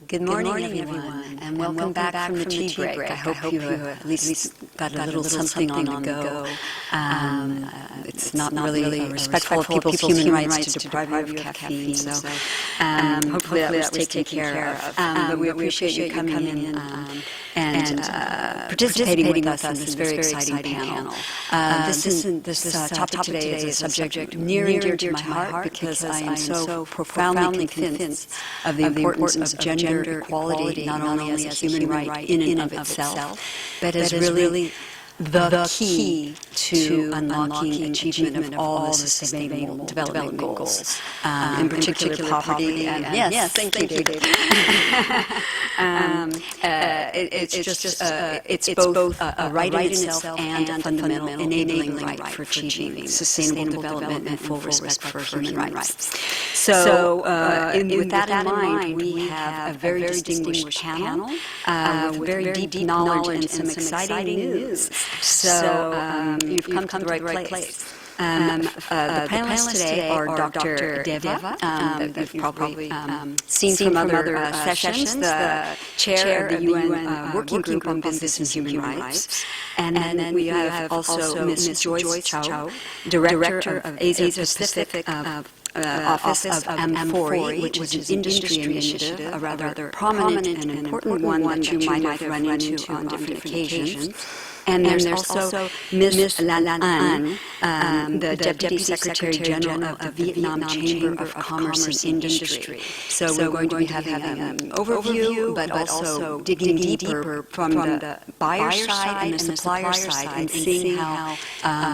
Good morning, everyone, and welcome back from the tea break. I hope you at least got a little something on the go. It's not really respectful of people's human rights to deprive you of caffeine, so hopefully that was taken care of. But we appreciate you coming in and participating with us in this very exciting panel. This topic today is a subject near and dear to my heart because I am so profoundly convinced of the importance of gender equality, not only as a human right in and of itself, but as really the key to unlocking achievement of all the sustainable development goals, in particular poverty. And yes, thank you, David. It's both a right in itself and a fundamental enabling right for achieving sustainable development and full respect for human rights. So, with that in mind, we have a very distinguished panel with very deep knowledge and some exciting news. So, you've come to the right place. The panelists today are Dr. Deva, that you've probably seen from other sessions, the chair of the UN Working Group on Business and Human Rights. And then we have also Ms. Joyce Chow, Director of Asia Pacific Office of M40, which is an industry initiative, a rather prominent and important one that you might have run into on different occasions. And there's also Ms. Lan An, the Deputy Secretary General of the Vietnam Chamber of Commerce and Industry. So we're going to be having an overview, but also digging deeper from the buyer side and the supplier side and seeing how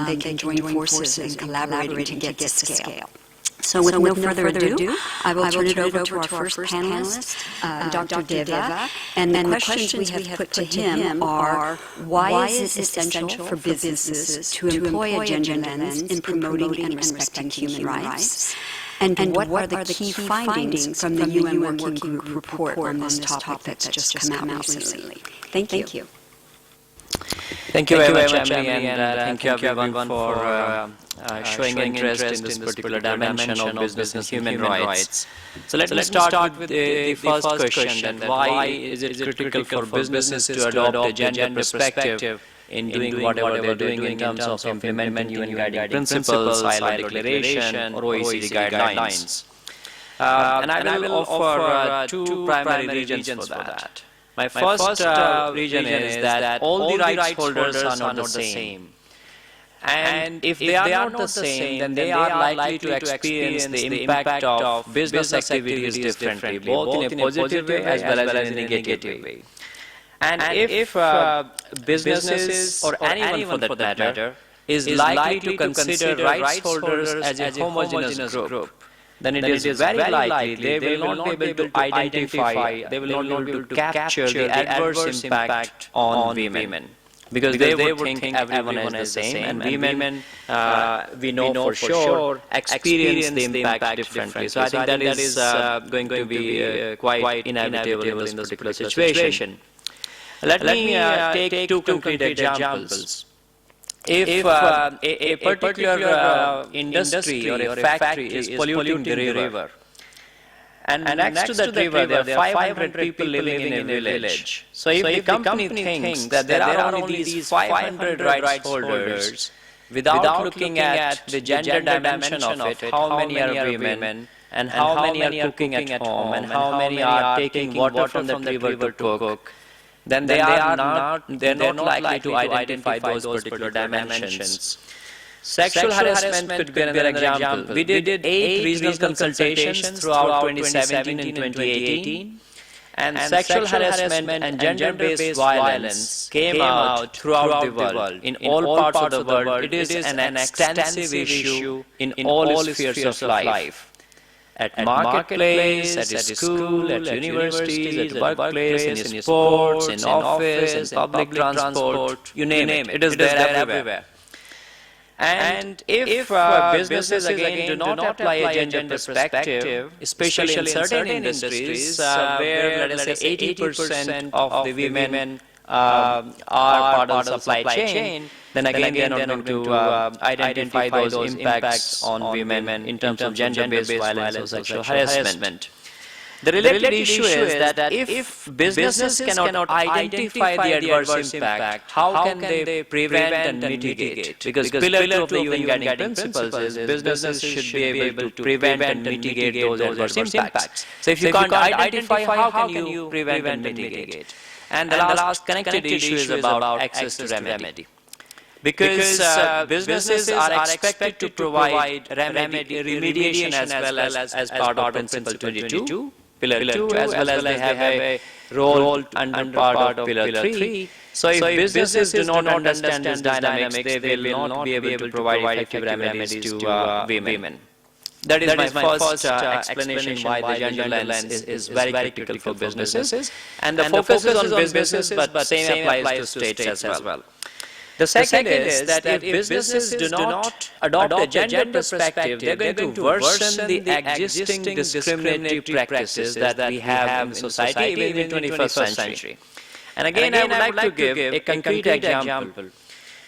they can join forces and collaborate to get to scale. So with no further ado, I will turn it over to our first panelist, Dr. Deva. And the questions we have put to him are, why is it essential for businesses to employ a gender lens in promoting and respecting human rights? And what are the key findings from the UN Working Group report on this topic that's just come out recently? Thank you. Thank you very much, Emily, and thank you everyone for showing interest in this particular dimension of business and human rights. So let me start with the first question, that why is it critical for businesses to adopt a gender perspective in doing whatever they're doing in terms of implementing UN guiding principles, ILO declaration, or OECD guidelines. And I will offer two primary reasons for that. My first reason is that all the rights holders are not the same. And if they are not the same, then they are likely to experience the impact of business activities differently, both in a positive way as well as in a negative way. And if businesses, or anyone for that matter, is likely to consider rights holders as a homogeneous group, then it is very likely they will not be able to identify, they will not be able to capture the adverse impact on women. Because they would think everyone is the same, and women, we know for sure, experience the impact differently. So I think that is going to be quite inevitable in this particular situation. Let me take two concrete examples. If a particular industry or a factory is polluting the river, and next to that river there are 500 people living in a village. So if the company thinks that there are only these 500 rights holders, without looking at the gender dimension of it, how many are women, and how many are cooking at home, and how many are taking water from the river to cook, then they're not likely to identify those particular dimensions. Sexual harassment could be another example. We did 8 regional consultations throughout 2017 and 2018, and sexual harassment and gender-based violence came out throughout the world. In all parts of the world, it is an extensive issue in all spheres of life. At marketplace, at school, at universities, at workplace, in sports, in office, in public transport, you name it. It is there everywhere. And if businesses again do not apply a gender perspective, especially in certain industries where, let us say, 80% of the women are part of the supply chain, then again they are not going to identify those impacts on women in terms of gender-based violence or sexual harassment. The related issue is that if businesses cannot identify the adverse impact, how can they prevent and mitigate? Because pillar 2 of the UN guiding principles is businesses should be able to prevent and mitigate those adverse impacts. So if you can't identify, how can you prevent and mitigate? And the last connected issue is about access to remedy. Because businesses are expected to provide remediation as well as part of Principle 22, Pillar 2, as well as they have a role under part of Pillar 3. So if businesses do not understand this dynamics, they will not be able to provide effective remedies to women. That is my first explanation why the gender lens is very critical for businesses. And the focus is on businesses, but same applies to states as well. The second is that if businesses do not adopt a gender perspective, they are going to worsen the existing discriminatory practices that we have in society, even in the 21st century. And again, I would like to give a concrete example.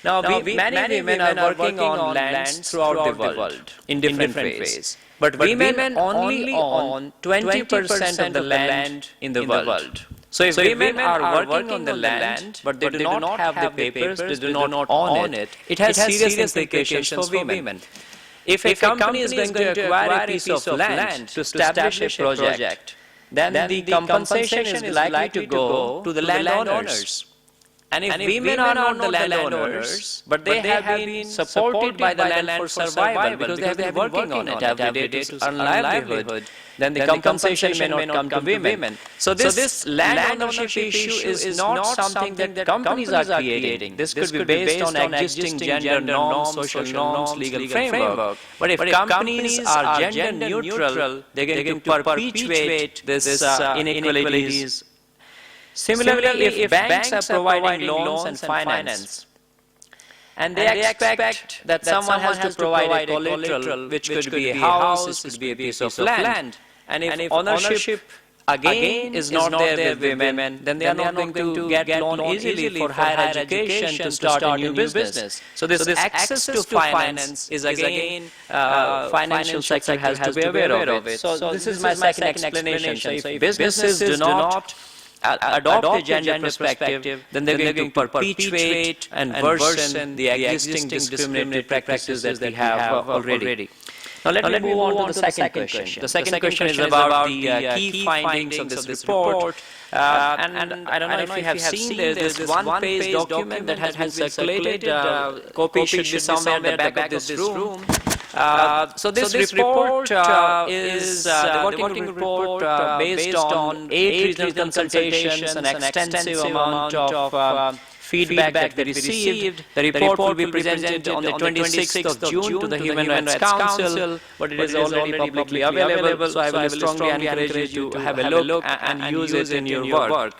Now, many women are working on lands throughout the world in different ways. But women only own 20% of the land in the world. So if women are working on the land, but they do not have the papers, they do not own it, it has serious implications for women. If a company is going to acquire a piece of land to establish a project, then the compensation is likely to go to the landowners. And if women are not the landowners, but they have been supported by the land for survival because they have been working on it every day to earn livelihood, then the compensation may not come to women. So this land ownership issue is not something that companies are creating. This could be based on existing gender norms, social norms, legal framework. But if companies are gender neutral, they're going to perpetuate this inequalities. Similarly, if banks are providing loans and finance, and they expect that someone has to provide a collateral, which could be a house, could be a piece of land, and if ownership again is not there with women, then they are not going to get loan easily for higher education to start a new business. So this access to finance is again, financial sector has to be aware of it. So this is my second explanation. So if businesses do not adopt a gender perspective, then they're going to perpetuate and worsen the existing discriminatory practices that we have already. Now let me move on to the second question. The second question is about the key findings of this report. And I don't know if you have seen this one-page document that has been circulated. Copy should be somewhere at the back of this room. So this report is the working report based on 8 regional consultations and extensive amount of feedback that we received. The report will be presented on the 26th of June to the Human Rights Council, but it is already publicly available, so I will strongly encourage you to have a look and use it in your work.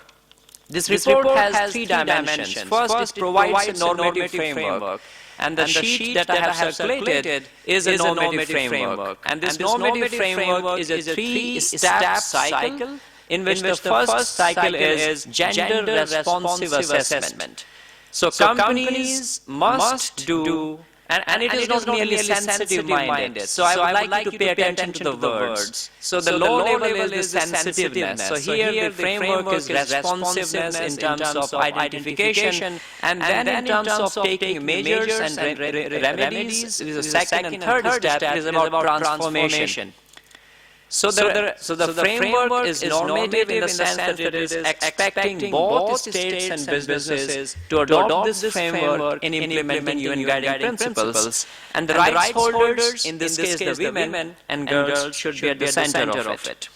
This report has 3 dimensions. First, it provides a normative framework. And the sheet that I have circulated is a normative framework. And this normative framework is a 3-step cycle in which the first cycle is gender responsive assessment. So companies must do, and it is not merely sensitive minded. So I would like you to pay attention to the words. So the low level is the sensitiveness. So here the framework is responsiveness in terms of identification, and then in terms of taking measures and remedies, it is the second and third step, it is about transformation. So the framework is normative in the sense that it is expecting both states and businesses to adopt this framework in implementing UN guiding principles. And the rights holders, in this case the women and girls, should be at the center of it.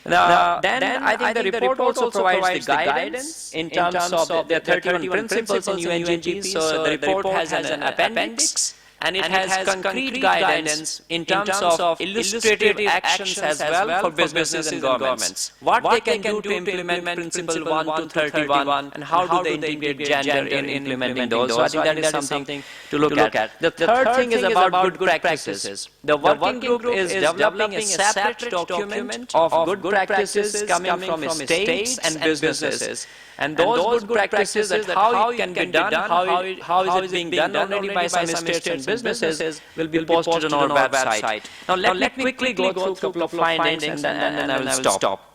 Now, then I think the report also provides the guidance in terms of the 31 principles in UNCC. So the report has an appendix, and it has concrete guidance in terms of illustrative actions as well for businesses and governments. What they can do to implement Principle 1 to 31, and how do they integrate gender in implementing those. So I think that is something to look at. The third thing is about good practices. The working group is developing a separate document of good practices coming from states and businesses. And those good practices, that how it can be done, how is it being done already by some states and businesses, will be posted on our website. Now let me quickly go through a couple of findings and then I will stop.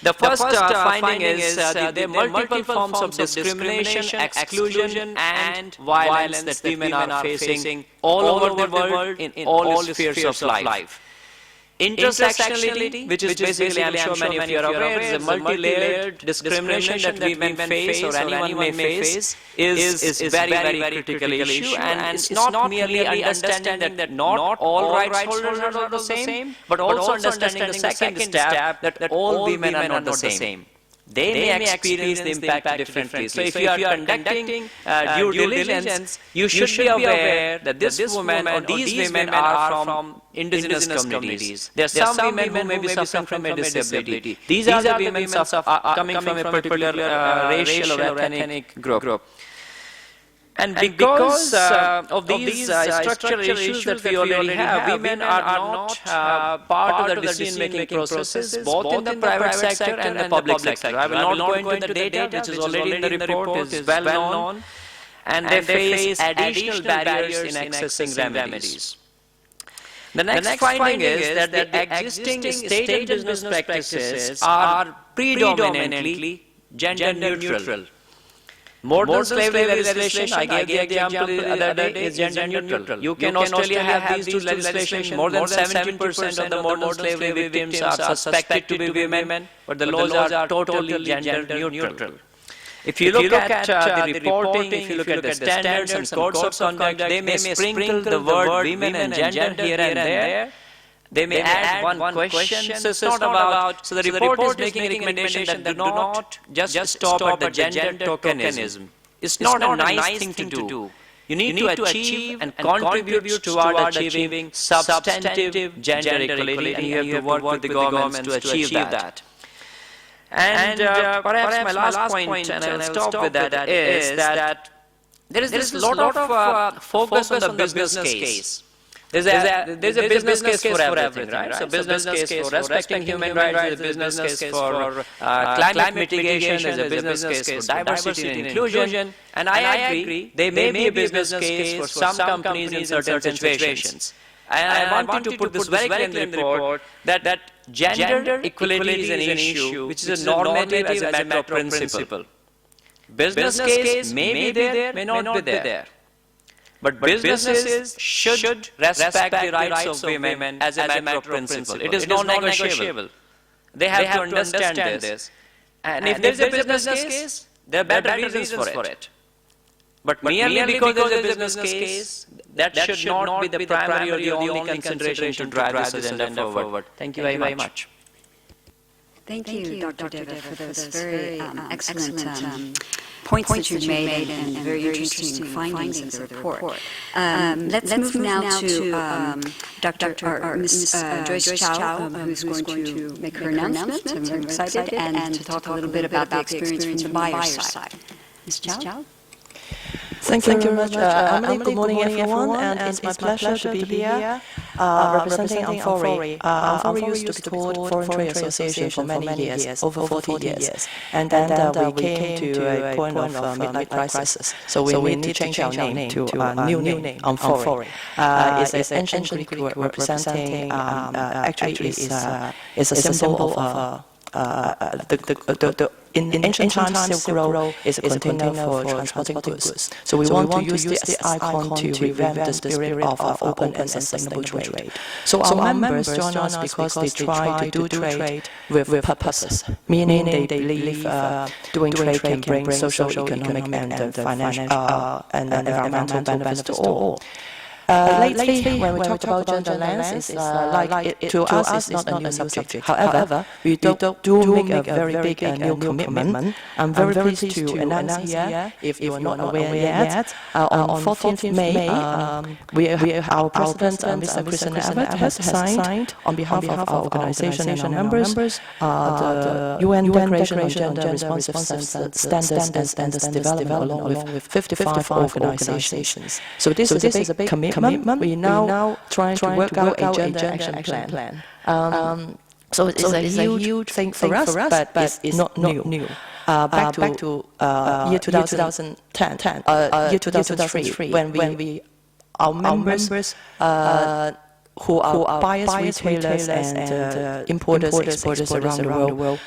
The first finding is there are multiple forms of discrimination, exclusion, and violence that women are facing all over the world in all spheres of life. Intersectionality, which is basically, I'm sure many of you are aware, is a multi-layered discrimination that women face or anyone may face, is very, very critical issue, and it's not merely understanding that not all rights holders are the same, but also understanding the second step that all women are not the same. They may experience the impact differently. So if you are conducting due diligence, you should be aware that this woman or these women are from indigenous communities. There are some women who may be suffering from a disability. These are the women coming from a particular racial or ethnic group. And because of these structural issues that we already have, women are not part of the decision-making processes, both in the private sector and the public sector. I will not go into the data, which is already in the report, is well known, and they face additional barriers in accessing remedies. The next finding is that the existing state and business practices are predominantly gender neutral. Modern slavery legislation, I gave the example the other day, is gender neutral. You can Australia have these two legislations. More than 70% of the modern slavery victims are suspected to be women, but the laws are totally gender neutral. If you look at the reporting, if you look at the standards and codes of conduct, they may sprinkle the word women and gender here and there. They may add one question, so it's not about, so the report is making a recommendation that do not just stop at the gender tokenism. It's not a nice thing to do. You need to achieve and contribute toward achieving substantive gender equality, and you have to work with the governments to achieve that. And perhaps my last point, and I will stop with that, is that there is this lot of focus on the business case. There's a business case for everything, right? So business case for respecting human rights, there's a business case for climate mitigation, there's a business case for diversity and inclusion, and I agree, there may be a business case for some companies in certain situations. And I want to put this very clearly in the report that gender equality is an issue which is a normative as a matter of principle. Business case may be there, may not be there. But businesses should respect the rights of women as a matter of principle. It is non-negotiable. They have to understand this. And if there is a business case, there are better reasons for it. But merely because there is a business case, that should not be the primary or the only consideration to drive this agenda forward. Thank you very much. Thank you, Dr. Deva, for those very excellent points that you've made and very interesting findings of the report. Let's move now to Ms. Joyce Chow, who's going to make her announcement. I'm very excited, and to talk a little bit about the experience from the buyer's side. Ms. Chow? Thank you very much. Emily, good morning, everyone, and it's my pleasure to be here representing Amphori. Amphori used to be called Foreign Trade Association for many years, over 40 years. And then we came to a point of midlife crisis. So we need to change our name to a new name, Amphori. It's an ancient Greek word representing, actually is a symbol of in ancient times, Silk Road is a container for transporting goods. So we want to use this icon to revamp the spirit of open and sustainable trade. So our members join us because they try to do trade with purpose, meaning they believe doing trade can bring social, economic, and financial and environmental benefits to all. Lately, when we talk about gender lens, to us it's not a new subject. However, we do make a very big new commitment. I'm very pleased to announce here, if you are not aware yet, on 14th May, our President, Mr. Christian Abbott, has signed, on behalf of our organization and our members, the UN Declaration on Gender Responsive Standards Development, along with 55 organizations. So this is a big commitment. We now trying to work out a gender action plan. So it's a huge thing for us, but it's not new. Back to year 2010, year 2003, when our members who are buyers, retailers, and importers, exporters around the world,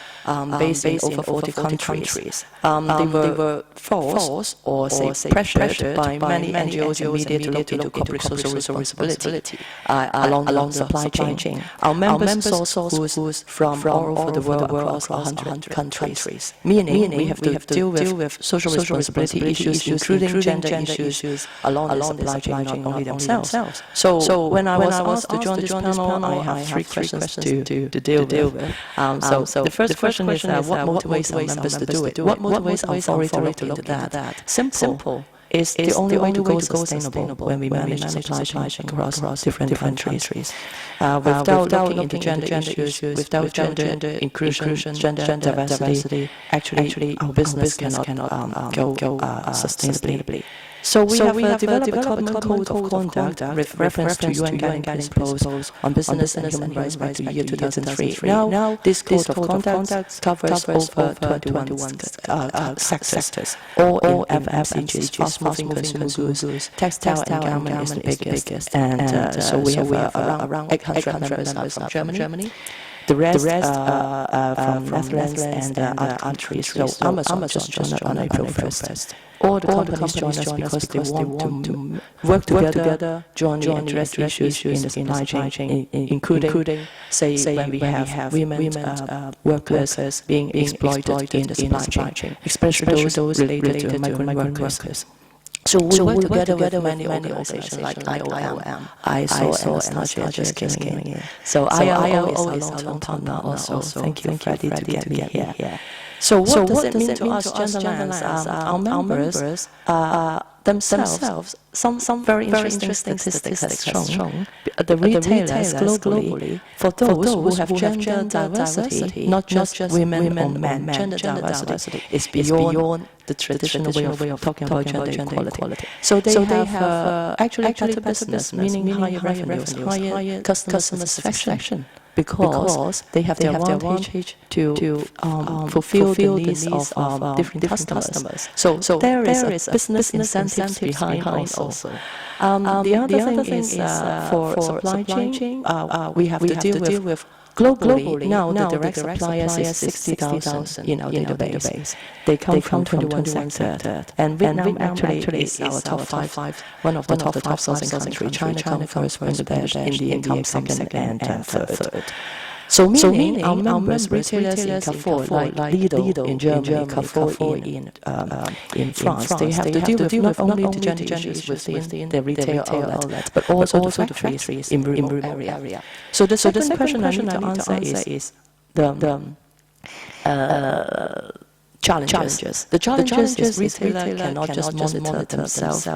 based in over 40 countries. They were forced or say pressured by many NGOs and media to look into corporate social responsibility along the supply chain. Our members source goods from all over the world across 100 countries, meaning we have to deal with social responsibility issues, including gender issues along the supply chain, not only themselves. So when I was asked to join this panel, I have three questions to deal with. So the first question is what motivates our members to do it? What motivates our authority to look into that? Simple. Is the only way to go sustainable when we manage supply chain across different countries. Without looking into gender issues, without gender inclusion, gender diversity, actually our business cannot go sustainably. So we have developed a common code of conduct with reference to UN guiding principles on business and human rights back to the year 2003. Now this code of conduct covers over 21 sectors, all in FMCGs, fast-moving consumer goods, textile and garment is the biggest, and so we have around 800 members from Germany. The rest from Netherlands and other countries. So Amazon just joined up on April 1st. All the companies join us because they want to work together, jointly address issues in the supply chain, including, say, when we have women workers being exploited in the supply chain, especially those related to migrant workers. So we work together with many organizations like IOM, ISO, and Australia just killing it. So ILO is our long partner also. Thank you, Freddie, to get me here. So what does it mean to us, Genderlands? Our members themselves, some very interesting statistics have shown the retailers globally, for those who have gender diversity, not just women or men, gender diversity is beyond the traditional way of talking about gender equality. So they have actually better business, meaning higher revenues, higher customer satisfaction. Because they have the advantage to fulfill the needs of different customers. So there is a business incentives behind also. The other thing is for supply chain, we have to deal with globally. Now the direct suppliers is 60,000 in our database. They come from 21 sectors. And Vietnam actually is our top 5, one of the top sourcing countries. China comes first, Bangladesh, India second, and third. So meaning our members, retailers in Carrefour, like Lidl in Germany, Carrefour in France, they have to deal with not only the gender issues within the retail outlet, but also the factories in rural area. So the second question I need to answer is the challenges. The challenges is retailer cannot just monitor themselves.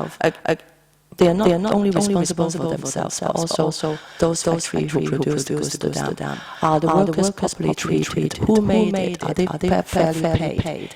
They are not only responsible for themselves, but also those factories who produce goods to them. Are the workers properly treated? Who made it? Are they fairly paid?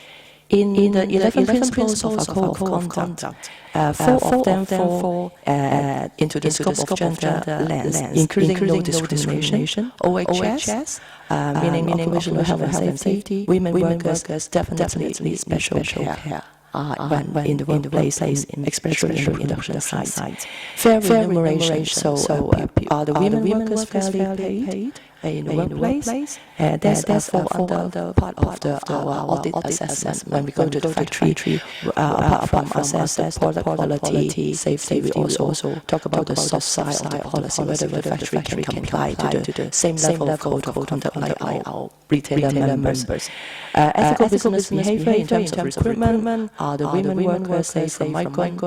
In the 11 principles of our code of conduct, 4 of them fall into the scope of gender lens, including no discrimination, OHS, meaning occupational health and safety, women workers definitely need special care. When in the workplace, especially in the production sites. Fair remuneration, so are the women workers fairly paid in the workplace? That's fall under part of our audit assessment. When we go to the factory, apart from assess the product quality, safety, we also talk about the soft side of the policy, whether the factory can comply to the same level of code of conduct like our retailer members. Ethical business behavior in terms of recruitment, are the women workers, say, from migrant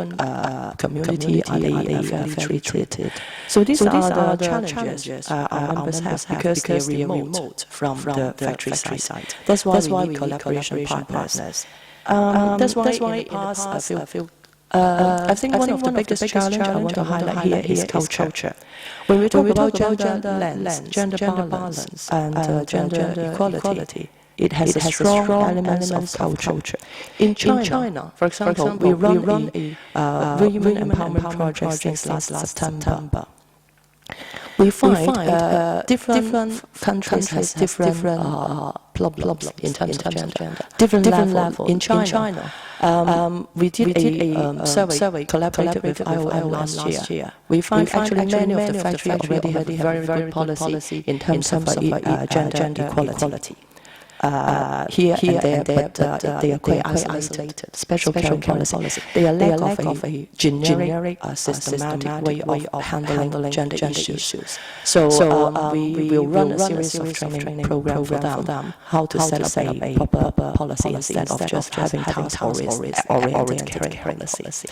community, are they fairly treated? So these are the challenges our members have because they are remote from the factory site. That's why we need collaboration partners. That's why in the past I think one of the biggest challenges I want to highlight here is culture. When we talk about gender lens, gender balance, and gender equality, it has a strong element of culture. In China, for example, we run a women empowerment project since last September. we find different countries has different problems in terms of gender. Different level. In China, we did a survey collaborated with IOM last year. We find actually many of the factories already have a very good policy in terms of gender equality. Here and there, but they are quite isolated. Special caring policy. They are lack of a generic, systematic way of handling gender issues. So we will run a series of training program for them how to set up a proper policy instead of just having task-oriented caring policy.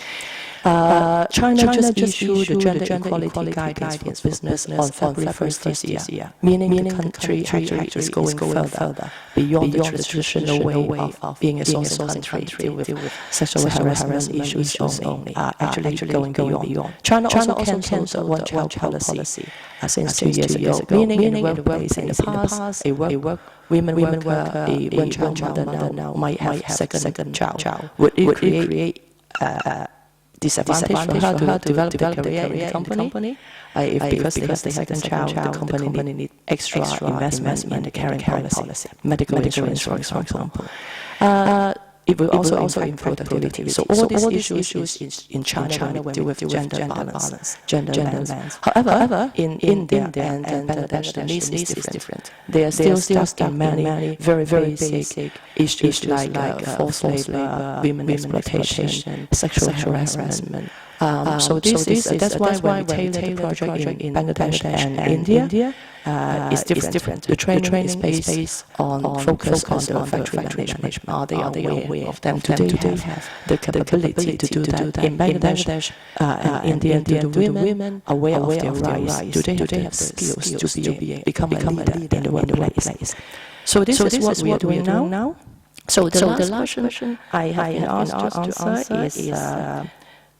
China just issued the gender equality guidance for business on February 1st this year, meaning the country actually is going further beyond the traditional way of being a sourcing country, deal with sexual harassment issues only, actually going beyond. China also cancelled the one-child policy since 2 years ago, meaning in the workplace in the past, a women worker, a one-child mother now might have second child. Would it create disadvantage for her to develop a career in the company? Because they have the second child, the company needs extra investment in the caring policy, medical insurance, for example. It will also improve productivity. So all these issues in China when we deal with gender balance, gender lens. However, in India and Bangladesh, the needs is different. They are still stuck in many very basic issues like forced labor, women exploitation, sexual harassment. So that's why we tailor the project in Bangladesh and India. Is different. The training is based on focus on the factory management. Are they aware of them? Do they have the capability to do that? In Bangladesh and India, do the women aware of their rights? Do they have the skills to become a leader in the workplace? So this is what we are doing now. So the last question I have to answer is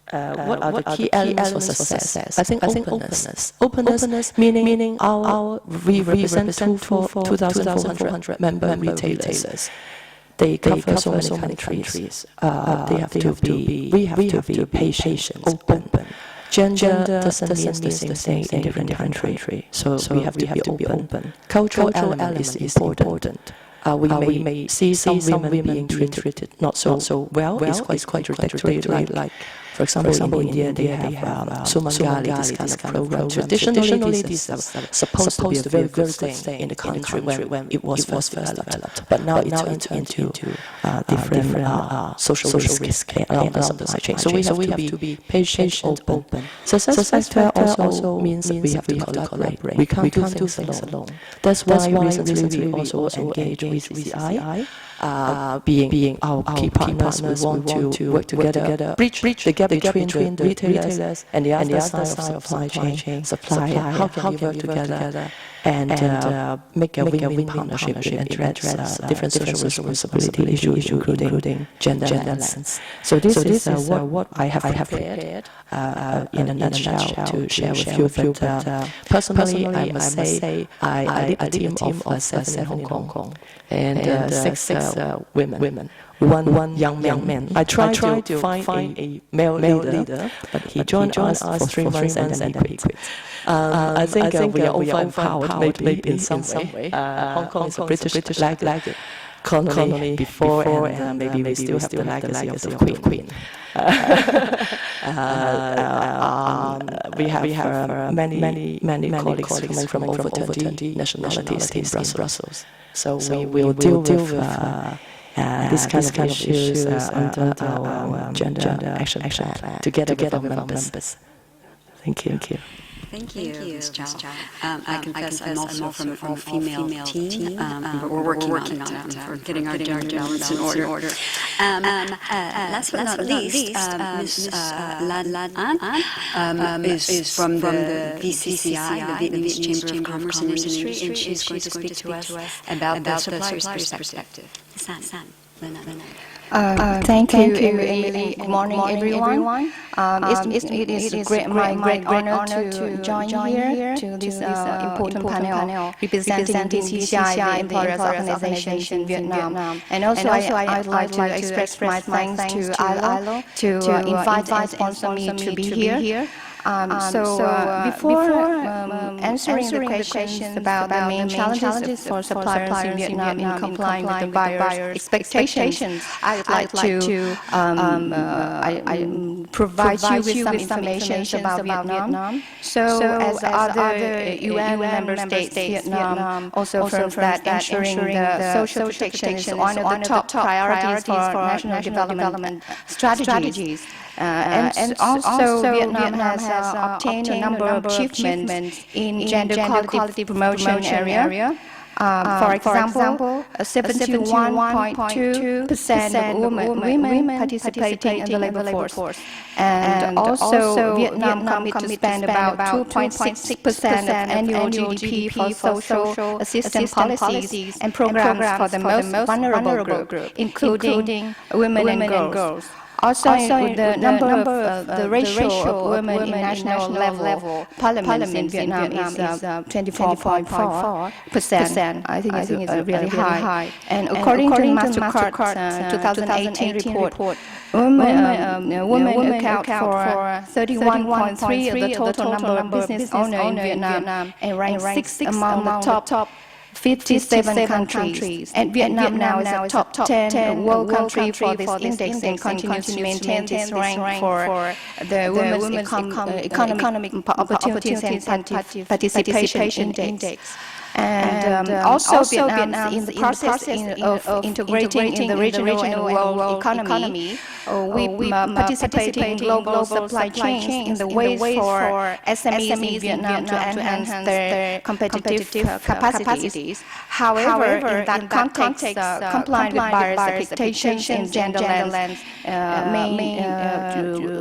what are the key elements for success? I think openness. Openness meaning we represent 2,400 member retailers. They cover so many countries. We have to be patient, open. Gender doesn't mean the same thing in different countries. So we have to be open. Cultural element is important. We may see some women being treated not so well. It's quite contradictory. Like for example, in India they have Sumangali, this kind of program. Traditionally, this is supposed to be a very good thing in the country when it was first developed. But now it turned into different social risk around the supply chain. So we have to be patient, open. Success factor also means we have to collaborate. We can't do things alone. That's why recently we also engage with CCI. Being our key partners, we want to work together, bridge the gap between the retailers and the other side of supply chain, supplier. How can we work together and make a win-win partnership and address different social responsibility issues, including gender lens. So this is what I have prepared in a nutshell to share with you. But personally, I must say I lead a team of 7 in Hong Kong and 6 women. One young man. I tried to find a male leader, but he joined us for 3 months and then he quit. I think we are overpowered maybe in some way. Hong Kong is a British colony before, and maybe we still have the legacy of the Queen. We have many colleagues coming from over 30 nationalities in Brussels. So we will deal with this kind of issues under our gender action plan together with our members. Thank you. Thank you, Ms. Zhao. I confess I'm also from a female team, but we're working on it for getting our gender balance in order. Last but not least, Ms. Lan An is from the VCCI, the Vietnamese Chamber of Commerce and Industry, and she's going to speak to us about the supplier's perspective. San. Thank you, Emily. Good morning, everyone. It is my great honor to join here to this important panel representing VCCI, Employers Organization in Vietnam. And also, I'd like to express my thanks to ILO to invite and sponsor me to be here. Before answering the questions about the main challenges for suppliers in Vietnam in complying with the buyers' expectations, I would like to provide you with some information about Vietnam. So, as other UN member states, Vietnam also affirms that ensuring the social protection is one of the top priorities for national development strategies. And also, Vietnam has obtained a number of achievements in gender equality promotion area. For example, 71.2% of women participating in the labor force. And also, Vietnam commits to spend about 2.6% of annual GDP for social assistance policies and programs for the most vulnerable group, including women and girls. Also, the number of the ratio of women in national level parliaments in Vietnam is 24.4%. I think it's really high. And according to Mastercard's 2018 report, women account for 31.3% of the total number of business owners in Vietnam and rank 6th among the top 57 countries. And Vietnam now is a top 10 world country for this index and continues to maintain this rank for the Women's Economic Opportunities and Participation Index. And also Vietnam is in the process of integrating in the regional and world economy. We participate in global supply chains in the ways for SMEs in Vietnam to enhance their competitive capacities. However, in that context, complying with buyers' expectations in genderland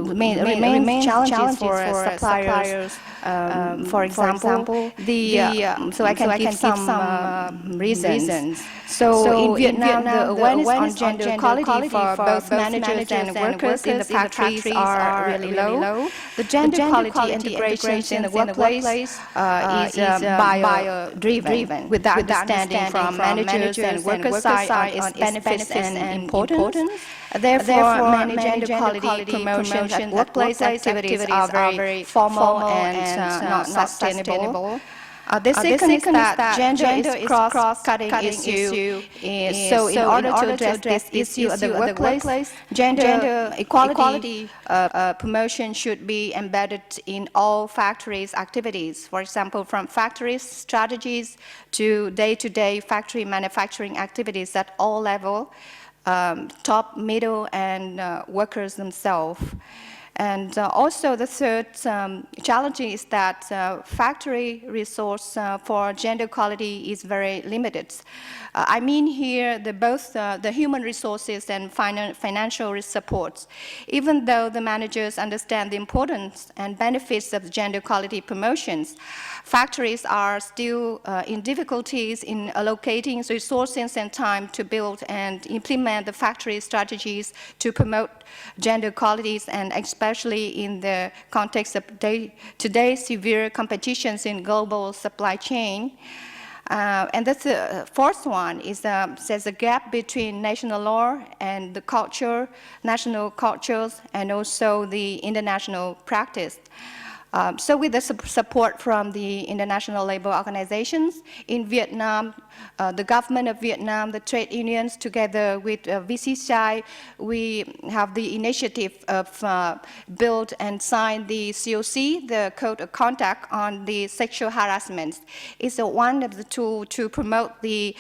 remain challenges for suppliers. For example, so I can give some reasons. So in Vietnam, the awareness on gender equality for both managers and workers in the factories are really low. The gender equality integration in the workplace is bio-driven, without understanding from managers and workers' side on its benefits and importance. Therefore, many gender equality promotions at workplace activities are very formal and not sustainable. The second is that gender is cross-cutting issue. So in order to address this issue at the workplace, gender equality promotion should be embedded in all factories' activities. For example, from factories strategies to day-to-day factory manufacturing activities at all levels, top, middle, and workers themselves. And also the third challenge is that factory resource for gender equality is very limited. I mean here both the human resources and financial support. Even though the managers understand the importance and benefits of gender equality promotions, factories are still in difficulties in allocating resources and time to build and implement the factory strategies to promote gender equalities, and especially in the context of today's severe competitions in global supply chain. And that's the fourth one is there's a gap between national law and the culture, national cultures, and also the international practice. So with the support from the international labor organizations in Vietnam, the government of Vietnam, the trade unions, together with VCCI, we have the initiative of build and sign the COC, the Code of Conduct on the Sexual Harassment. It's one of the tools to promote the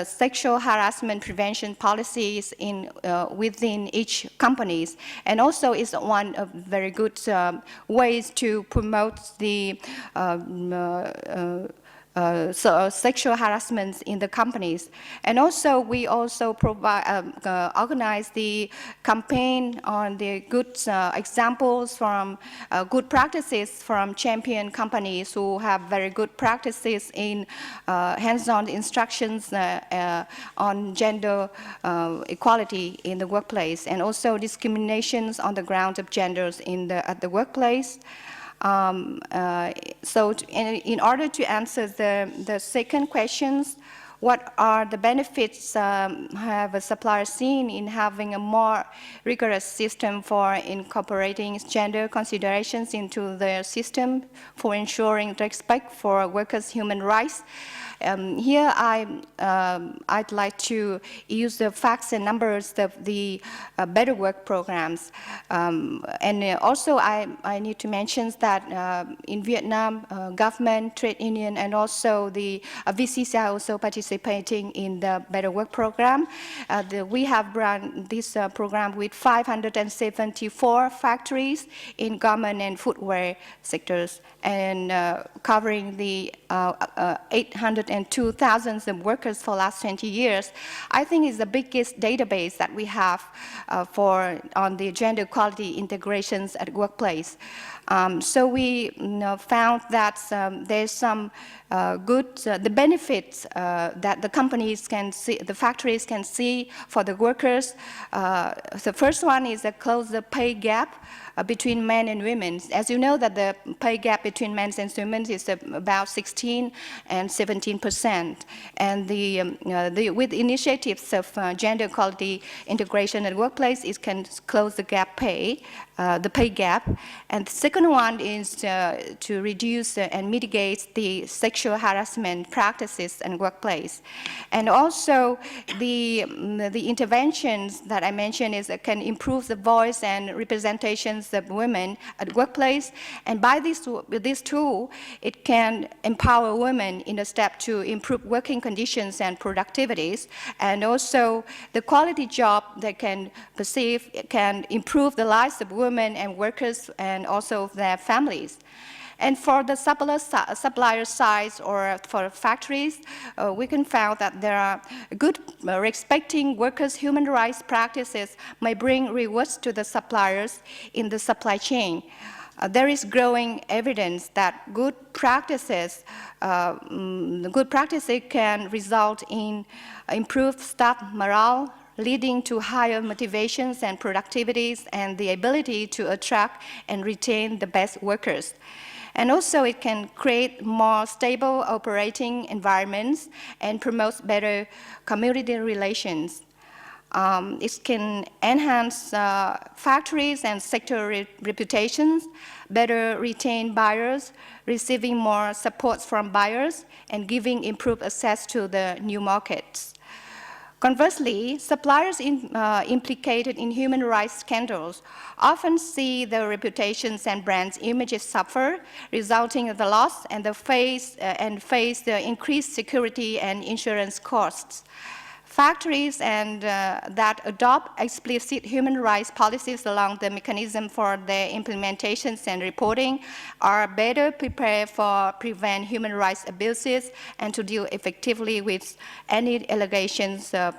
sexual harassment prevention policies within each companies. And also it's one of very good ways to promote the sexual harassment in the companies. And also we also organize the campaign on the good examples from good practices from champion companies who have very good practices in hands-on instructions on gender equality in the workplace, and also discriminations on the ground of genders at the workplace. So in order to answer the second questions, what are the benefits have a supplier seen in having a more rigorous system for incorporating gender considerations into their system for ensuring respect for workers' human rights? Here I'd like to use the facts and numbers of the Better Work programs. And also I need to mention that in Vietnam, government, trade union, and also the VCCI also participating in the Better Work program. We have run this program with 574 factories in garment and footwear sectors, and covering the 802,000 workers for the last 20 years. I think it's the biggest database that we have on the gender equality integrations at workplace. So we found that there's some the benefits that the companies can see, the factories can see for the workers. The first one is to close the pay gap between men and women. As you know, that the pay gap between men and women is about 16 and 17%. And with initiatives of gender equality integration at workplace, it can close the gap the pay gap. And the second one is to reduce and mitigate the sexual harassment practices in workplace. And also the interventions that I mentioned can improve the voice and representations of women at workplace. And by this tool, it can empower women in a step to improve working conditions and productivities. And also the quality job they can perceive can improve the lives of women and workers and also their families. And for the supplier side or for factories, we can find that there are good respecting workers' human rights practices may bring rewards to the suppliers in the supply chain. There is growing evidence that good practices can result in improved staff morale, leading to higher motivations and productivities and the ability to attract and retain the best workers. And also it can create more stable operating environments and promotes better community relations. It can enhance factories and sector reputations, better retain buyers, receiving more support from buyers, and giving improved access to the new markets. Conversely, suppliers implicated in human rights scandals often see their reputations and brands' images suffer, resulting in the loss and face the increased security and insurance costs. Factories that adopt explicit human rights policies along the mechanism for their implementations and reporting are better prepared for prevent human rights abuses and to deal effectively with any allegations of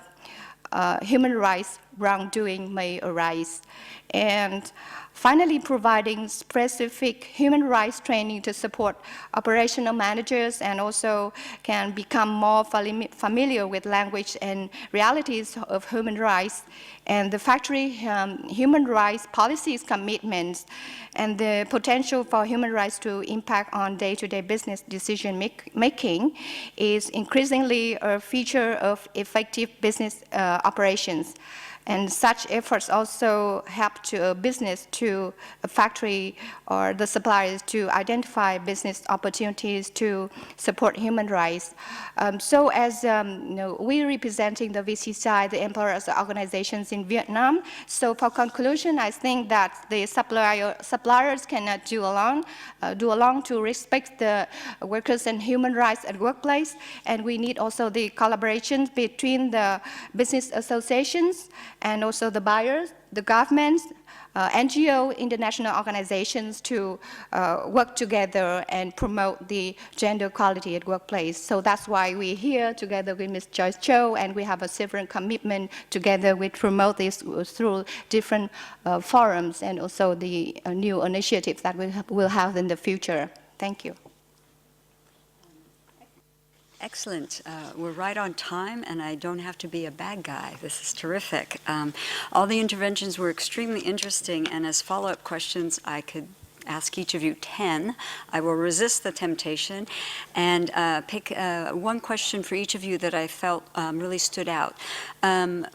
human rights wrongdoing may arise. And finally, providing specific human rights training to support operational managers and also can become more familiar with language and realities of human rights and the factory human rights policies commitments and the potential for human rights to impact on day-to-day business decision making is increasingly a feature of effective business operations. And such efforts also help to a business, to a factory or the suppliers to identify business opportunities to support human rights. So as we're representing the VCCI, the employers organizations in Vietnam, so for conclusion, I think that the suppliers cannot do along to respect the workers and human rights at workplace, and we need also the collaboration between the business associations and also the buyers, the governments, NGO, international organizations to work together and promote the gender equality at workplace. So that's why we're here together with Ms. Joyce Cho, and we have a several commitment together. We promote this through different forums and also the new initiatives that we will have in the future. Thank you. Excellent. We're right on time, and I don't have to be a bad guy. This is terrific. All the interventions were extremely interesting, and as follow-up questions, I could ask each of you 10. I will resist the temptation and pick one question for each of you that I felt really stood out.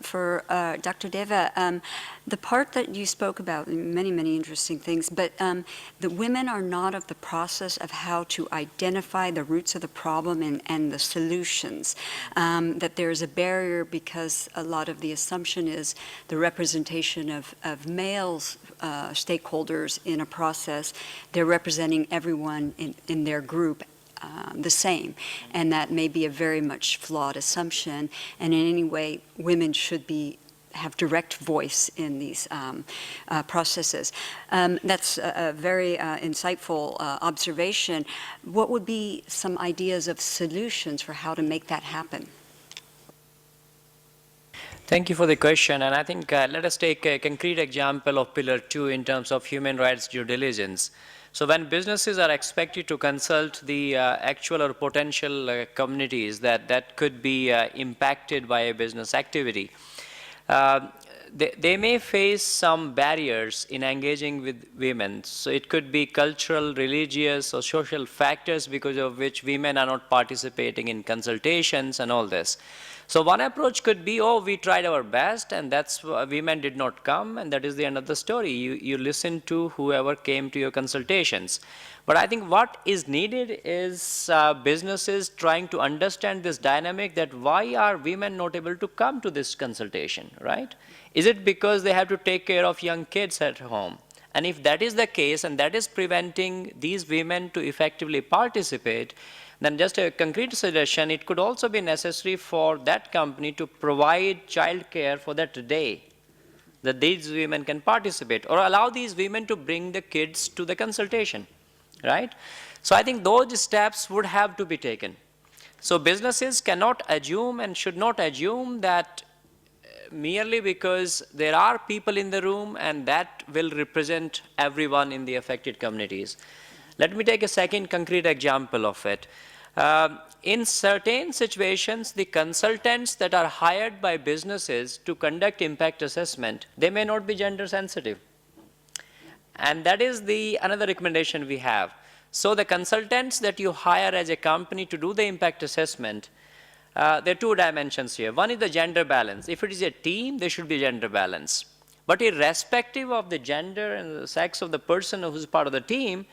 For Dr. Deva, the part that you spoke about, many, many interesting things, but the women are not of the process of how to identify the roots of the problem and the solutions, that there's a barrier because a lot of the assumption is the representation of males stakeholders in a process, they're representing everyone in their group the same, and that may be a very much flawed assumption, and in any way women should have direct voice in these processes. That's a very insightful observation. What would be some ideas of solutions for how to make that happen? Thank you for the question, and I think let us take a concrete example of Pillar 2 in terms of human rights due diligence. So when businesses are expected to consult the actual or potential communities that could be impacted by a business activity, they may face some barriers in engaging with women. So it could be cultural, religious, or social factors because of which women are not participating in consultations and all this. So one approach could be, oh, we tried our best and that's women did not come, and that is the end of the story. You listen to whoever came to your consultations. But I think what is needed is businesses trying to understand this dynamic, that why are women not able to come to this consultation, right? Is it because they have to take care of young kids at home? And if that is the case and that is preventing these women to effectively participate, then just a concrete suggestion, it could also be necessary for that company to provide childcare for that day, that these women can participate, or allow these women to bring the kids to the consultation, right? So I think those steps would have to be taken. So businesses cannot assume and should not assume that merely because there are people in the room and that will represent everyone in the affected communities. Let me take a second concrete example of it. In certain situations, the consultants that are hired by businesses to conduct impact assessment, they may not be gender sensitive. And that is another recommendation we have. So the consultants that you hire as a company to do the impact assessment, there are two dimensions here. One is the gender balance. If it is a team, there should be gender balance. But irrespective of the gender and the sex of the person who's part of the team,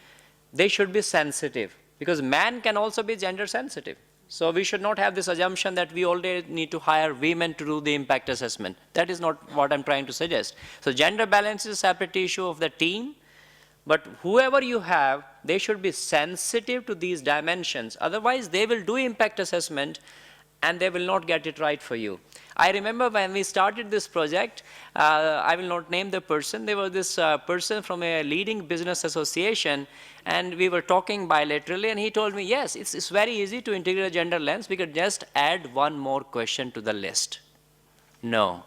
they should be sensitive, because man can also be gender sensitive. So we should not have this assumption that we already need to hire women to do the impact assessment. That is not what I'm trying to suggest. So gender balance is a separate issue of the team, but whoever you have, they should be sensitive to these dimensions. Otherwise, they will do impact assessment and they will not get it right for you. I remember when we started this project, I will not name the person, there was this person from a leading business association, and we were talking bilaterally, and he told me, yes, it's very easy to integrate a gender lens, we could just add one more question to the list. No.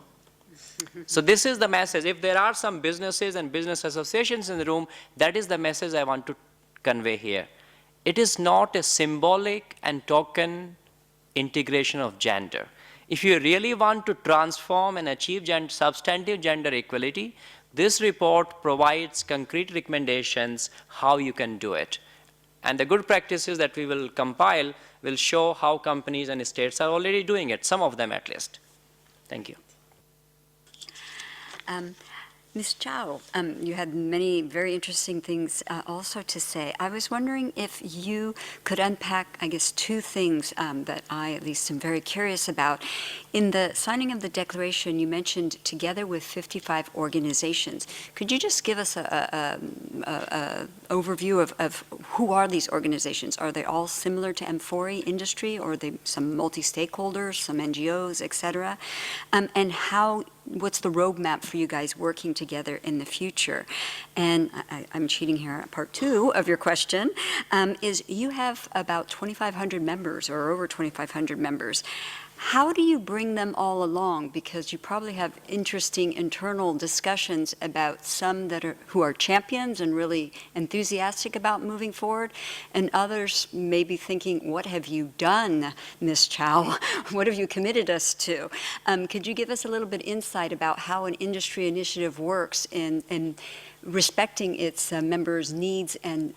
So this is the message. If there are some businesses and business associations in the room, that is the message I want to convey here. It is not a symbolic and token integration of gender. If you really want to transform and achieve substantive gender equality, this report provides concrete recommendations how you can do it. And the good practices that we will compile will show how companies and states are already doing it, some of them at least. Thank you. Ms. Chow, you had many very interesting things also to say. I was wondering if you could unpack, I guess, two things that I at least am very curious about. In the signing of the declaration, you mentioned together with 55 organizations. Could you just give us an overview of who are these organizations? Are they all similar to M4E industry, or are they some multi-stakeholders, some NGOs, et cetera? And what's the roadmap for you guys working together in the future? And I'm cheating here at part two of your question, is you have about 2,500 members, or over 2,500 members. How do you bring them all along? Because you probably have interesting internal discussions about some who are champions and really enthusiastic about moving forward, and others may be thinking, what have you done, Ms. Chow? What have you committed us to? Could you give us a little bit insight about how an industry initiative works in respecting its members' needs and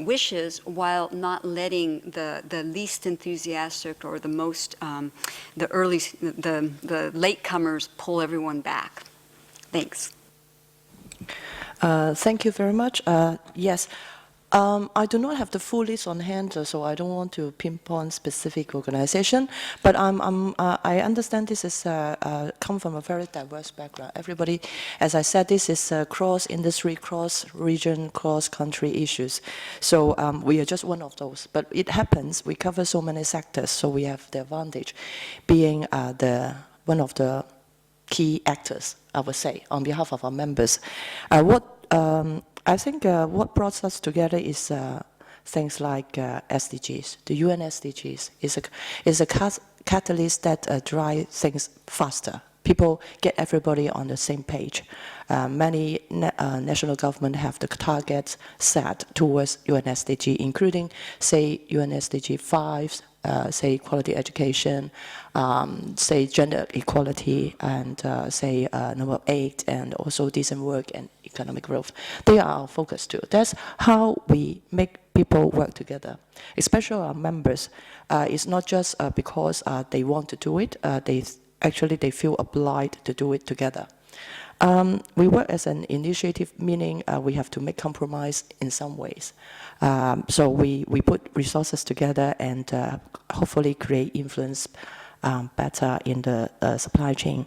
wishes, while not letting the least enthusiastic or the most the latecomers pull everyone back. Thanks. Thank you very much. Yes. I do not have the full list on hand, so I don't want to pinpoint specific organization. But I understand this is come from a very diverse background. Everybody, as I said, this is cross-industry, cross-region, cross-country issues. So we are just one of those. But it happens. We cover so many sectors, so we have the advantage, being one of the key actors, I would say, on behalf of our members. I think what brought us together is things like SDGs. The UN SDGs is a catalyst that drives things faster. People get everybody on the same page. Many national governments have the targets set towards UN SDG, including, say, UN SDG 5, say quality education, say gender equality, and say number 8, and also decent work and economic growth. They are our focus too. That's how we make people work together, especially our members. It's not just because they want to do it. They feel obliged to do it together. We work as an initiative, meaning we have to make compromise in some ways. So we put resources together and hopefully create influence better in the supply chain.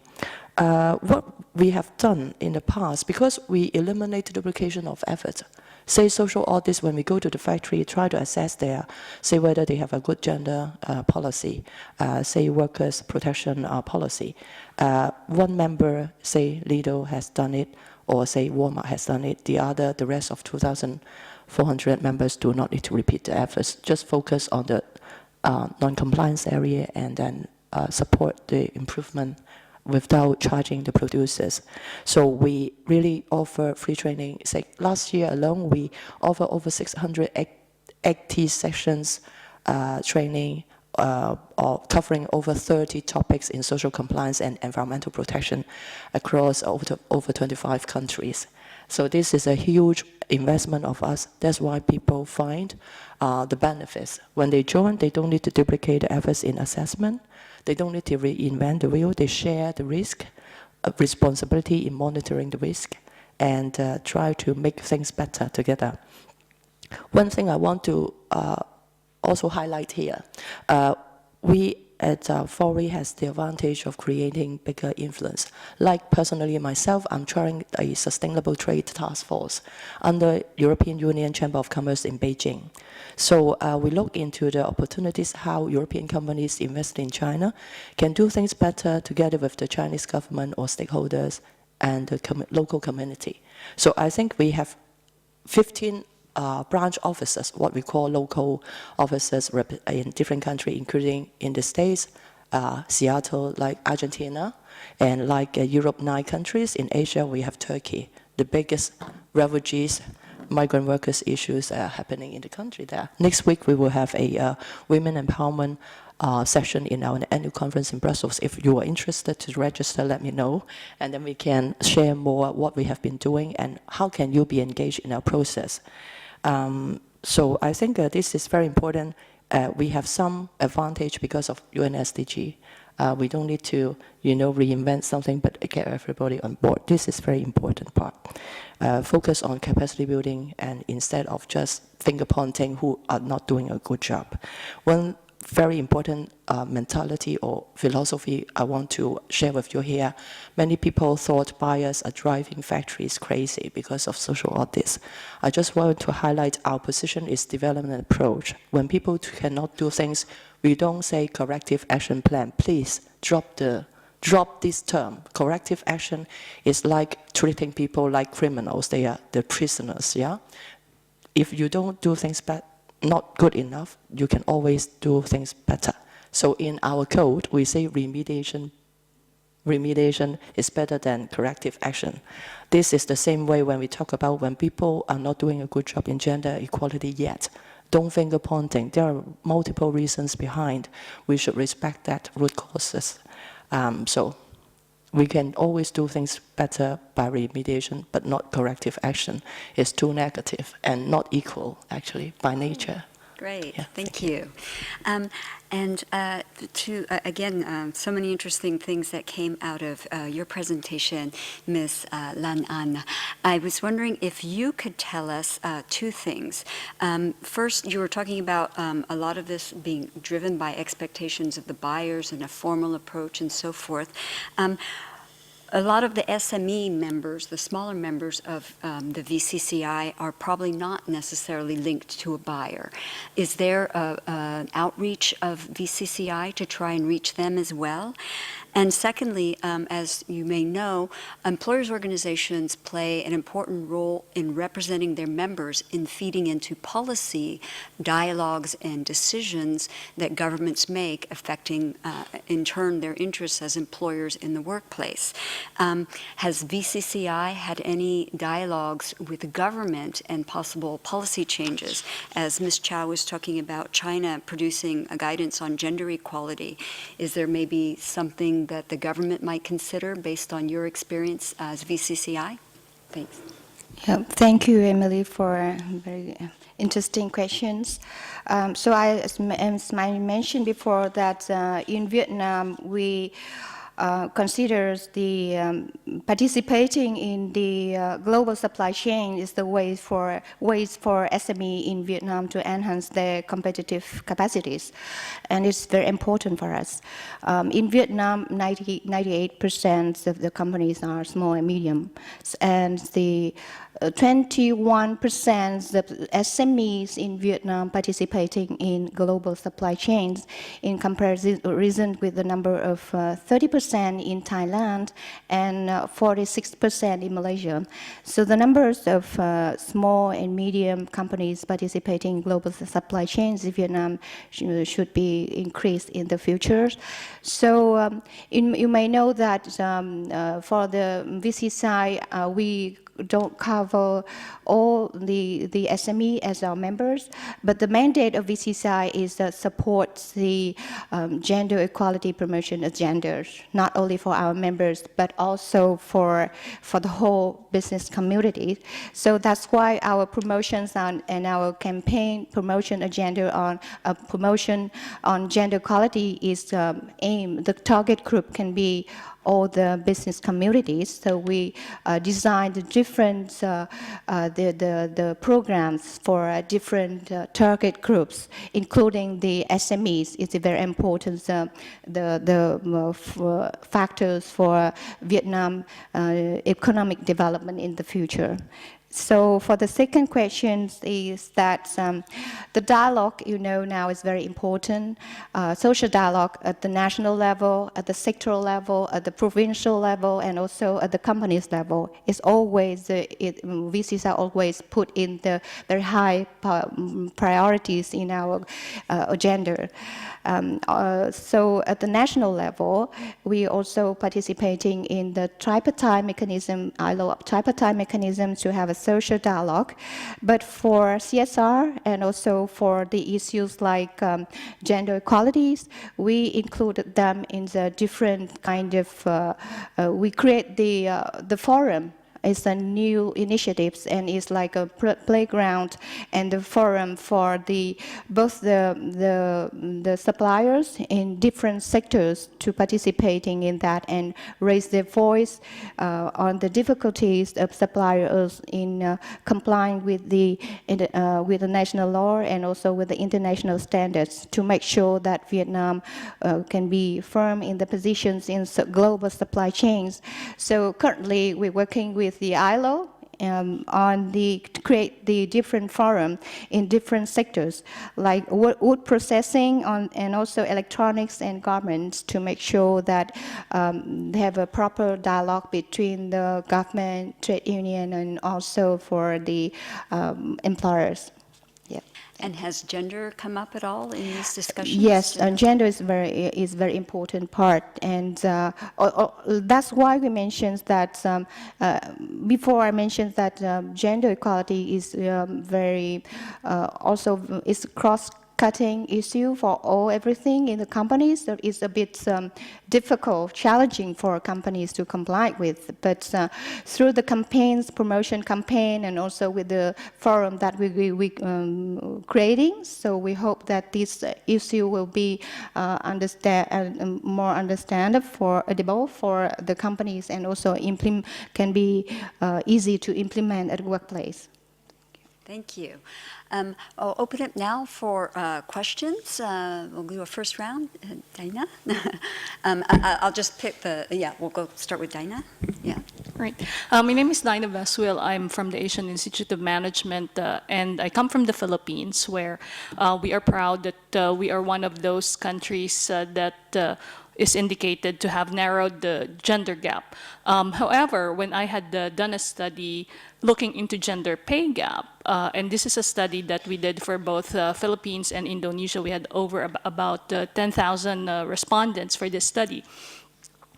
What we have done in the past, because we eliminate duplication of effort, say social audits, when we go to the factory, try to assess say whether they have a good gender policy, say workers' protection policy. One member, say Lidl has done it, or say Walmart has done it. The rest of 2,400 members do not need to repeat the efforts. Just focus on the non-compliance area and then support the improvement without charging the producers. So we really offer free training. Say last year alone, we offer over 680 sessions training, or covering over 30 topics in social compliance and environmental protection across over 25 countries. So this is a huge investment of us. That's why people find the benefits. When they join, they don't need to duplicate the efforts in assessment. They don't need to reinvent the wheel. They share the risk, responsibility in monitoring the risk, and try to make things better together. One thing I want to also highlight here, we at FORI has the advantage of creating bigger influence. Like personally myself, I'm chairing a sustainable trade task force under European Union Chamber of Commerce in Beijing. So we look into the opportunities how European companies invest in China can do things better together with the Chinese government or stakeholders and the local community. So I think we have 15 branch offices, what we call local offices in different countries, including in the States, Seattle, like Argentina, and like Europe, 9 countries. In Asia, we have Turkey, the biggest refugees, migrant workers issues are happening in the country there. Next week, we will have a women empowerment session in our annual conference in Brussels. If you are interested to register, let me know, and then we can share more what we have been doing and how can you be engaged in our process. So I think this is very important. We have some advantage because of UN SDG. We don't need to, reinvent something, but get everybody on board. This is very important part. Focus on capacity building, and instead of just finger pointing who are not doing a good job. One very important mentality or philosophy I want to share with you here. Many people thought buyers are driving factories crazy because of social audits. I just want to highlight our position is development approach. When people cannot do things, we don't say corrective action plan. Please drop this term. Corrective action is like treating people like criminals. They are the prisoners, yeah? If you don't do things not good enough, you can always do things better. So in our code, we say remediation is better than corrective action. This is the same way when we talk about when people are not doing a good job in gender equality yet. Don't finger pointing. There are multiple reasons behind. We should respect that root causes. So we can always do things better by remediation, but not corrective action. It's too negative and not equal, actually, by nature. Great, Yeah, thank you. Again, so many interesting things that came out of your presentation, Ms. Lan An. I was wondering if you could tell us two things. First, you were talking about a lot of this being driven by expectations of the buyers and a formal approach and so forth. A lot of the SME members, the smaller members of the VCCI, are probably not necessarily linked to a buyer. Is there an outreach of VCCI to try and reach them as well? And secondly, as you may know, employers' organizations play an important role in representing their members in feeding into policy dialogues and decisions that governments make affecting, in turn, their interests as employers in the workplace. Has VCCI had any dialogues with the government and possible policy changes? As Ms. Chow was talking about China producing a guidance on gender equality, is there maybe something that the government might consider based on your experience as VCCI? Thanks. Yeah, thank you, Emily, for very interesting questions. So as I mentioned before, that in Vietnam, we considers the participating in the global supply chain is the ways for SME in Vietnam to enhance their competitive capacities, and it's very important for us. In Vietnam, 98% of the companies are small and medium, and the 21% of SMEs in Vietnam participating in global supply chains, in comparison with the number of 30% in Thailand and 46% in Malaysia. So the numbers of small and medium companies participating in global supply chains in Vietnam should be increased in the future. So you may know that for the VCCI, we don't cover all the SME as our members, but the mandate of VCCI is that supports the gender equality promotion agenda, not only for our members, but also for the whole business community. So that's why our promotions and our campaign promotion agenda on promotion on gender equality is aimed. The target group can be all the business communities. So we designed the different the programs for different target groups, including the SMEs. It's very important. The factors for Vietnam economic development in the future. So for the second question is that the dialogue, now is very important. Social dialogue at the national level, at the sectoral level, at the provincial level, and also at the companies level is always, VCs are always put in the very high priorities in our agenda. So at the national level, we also participating in the tripartite mechanism, ILO tripartite mechanism to have a social dialogue. But for CSR and also for the issues like gender equalities, we included them in the different kind of, we create the forum. It's a new initiatives and it's like a playground and a forum for both the suppliers in different sectors to participating in that and raise their voice on the difficulties of suppliers in complying with the national law and also with the international standards to make sure that Vietnam can be firm in the positions in global supply chains. So currently we're working with the ILO on create the different forum in different sectors like wood processing and also electronics and garments to make sure that they have a proper dialogue between the government, trade union, and also for the employers. And has gender come up at all in these discussions? Yes, gender is very important part, and that's why we mentioned that before I mentioned that gender equality is very also is cross cost-cutting issue for everything in the companies. So it's a bit difficult, challenging for companies to comply with. But through the campaigns, promotion campaign, and also with the forum that we creating, so we hope that this issue will be more understandable for the companies, and also can be easy to implement at workplace. Thank you. I'll open it now for questions. We'll do a first round. Dinah? I'll just pick we'll start with Dinah. Yeah. Right. My name is Dinah Veswil. I'm from the Asian Institute of Management, and I come from the Philippines, where we are proud that we are one of those countries that is indicated to have narrowed the gender gap. However, when I had done a study looking into gender pay gap, and this is a study that we did for both Philippines and Indonesia, we had over about 10,000 respondents for this study.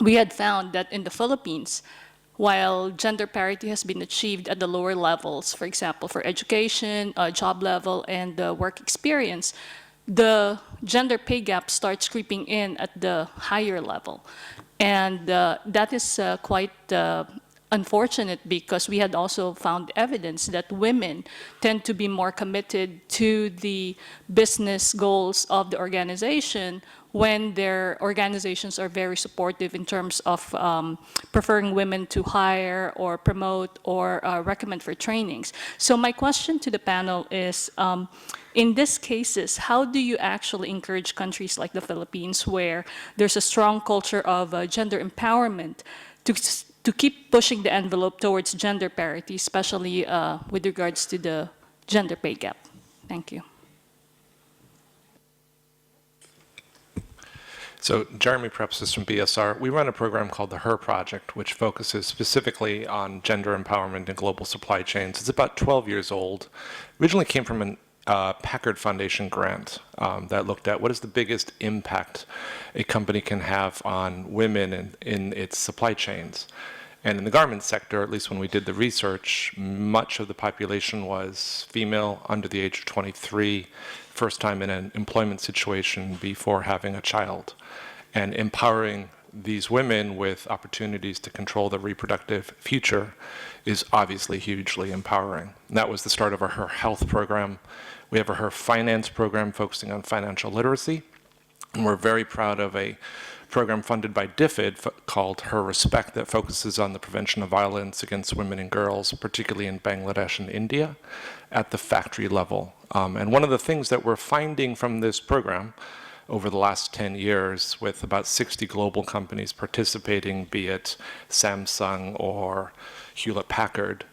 We had found that in the Philippines, while gender parity has been achieved at the lower levels, for example, for education, job level, and work experience, the gender pay gap starts creeping in at the higher level. And that is quite unfortunate, because we had also found evidence that women tend to be more committed to the business goals of the organization when their organizations are very supportive in terms of preferring women to hire or promote or recommend for trainings. So my question to the panel is, in these cases, how do you actually encourage countries like the Philippines, where there's a strong culture of gender empowerment, to keep pushing the envelope towards gender parity, especially with regards to the gender pay gap? Thank you. So Jeremy Prepsis from BSR. We run a program called the HER Project, which focuses specifically on gender empowerment in global supply chains. It's about 12 years old. Originally came from an Packard Foundation grant that looked at what is the biggest impact a company can have on women in its supply chains. And in the garment sector, at least when we did the research, much of the population was female, under the age of 23, first time in an employment situation before having a child. And empowering these women with opportunities to control their reproductive future is obviously hugely empowering. And that was the start of our HER Health program. We have a HER Finance program focusing on financial literacy. And we're very proud of a program funded by DFID called HER Respect that focuses on the prevention of violence against women and girls, particularly in Bangladesh and India, at the factory level. And one of the things that we're finding from this program over the last 10 years, with about 60 global companies participating, be it Samsung or Hewlett-Packard,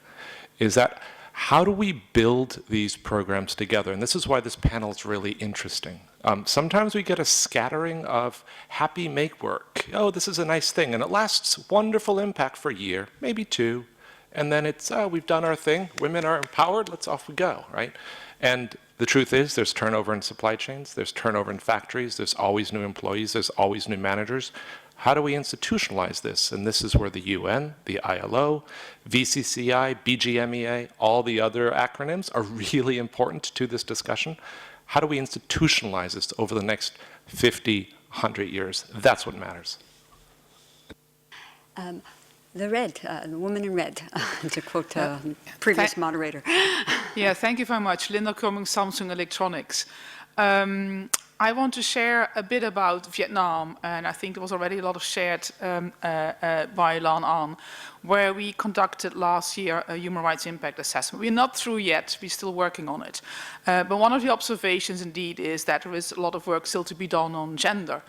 is that how do we build these programs together? And this is why this panel is really interesting. Sometimes we get a scattering of happy make work. Oh, this is a nice thing, and it lasts wonderful impact for a year, maybe two, and then it's, we've done our thing, women are empowered, let's off we go, right? And the truth is, there's turnover in supply chains, there's turnover in factories, there's always new employees, there's always new managers. How do we institutionalize this? And this is where the UN, the ILO, VCCI, BGMEA, all the other acronyms are really important to this discussion. How do we institutionalize this over the next 50, 100 years? That's what matters. The woman in red, to quote a previous moderator. Yeah, thank you very much. Linda Cummings, Samsung Electronics. I want to share a bit about Vietnam, and I think there was already a lot of shared by Lan An, where we conducted last year a human rights impact assessment. We're not through yet, we're still working on it. But one of the observations indeed is that there is a lot of work still to be done on gender.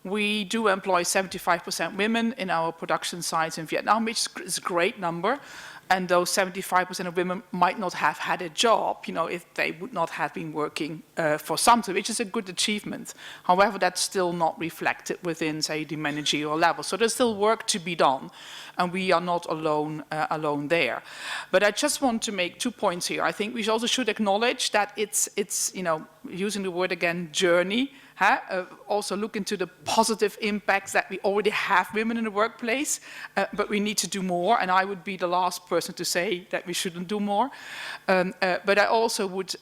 We do employ 75% women in our production sites in Vietnam, which is a great number. And those 75% of women might not have had a job, you know, if they would not have been working for something, which is a good achievement. However, that's still not reflected within, say, the managerial level. So there's still work to be done, and we are not alone there. But I just want to make 2 points here. I think we also should acknowledge that it's you know, using the word again, journey. Also look into the positive impacts that we already have women in the workplace, but we need to do more, and I would be the last person to say that we shouldn't do more. But I also would,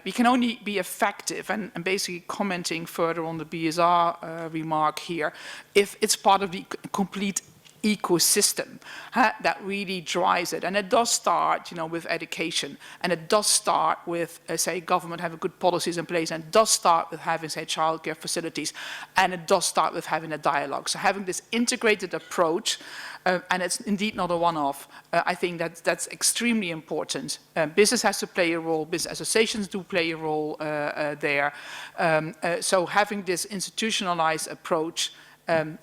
we can only be effective, and basically commenting further on the BSR remark here, if it's part of the complete ecosystem that really drives it. And it does start, with education, and it does start with, say, government having good policies in place, and it does start with having, say, childcare facilities, and it does start with having a dialogue. So having this integrated approach, and it's indeed not a one-off, I think that's extremely important. Business has to play a role, business associations do play a role there. So having this institutionalized approach,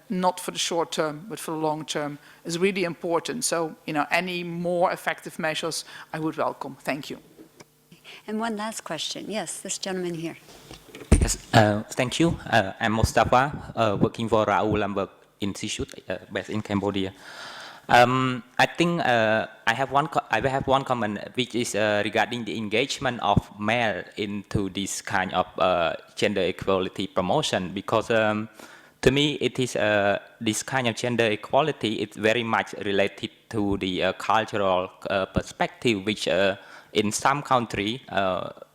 not for the short term, but for the long term, is really important. So, any more effective measures, I would welcome. Thank you. And one last question. Yes, this gentleman here. Yes, thank you. I'm Mustafa, working for Raoul Lamberg Institute, based in Cambodia. I think I have one comment, which is regarding the engagement of male into this kind of gender equality promotion, because to me, it is this kind of gender equality. It's very much related to the cultural perspective, which in some country,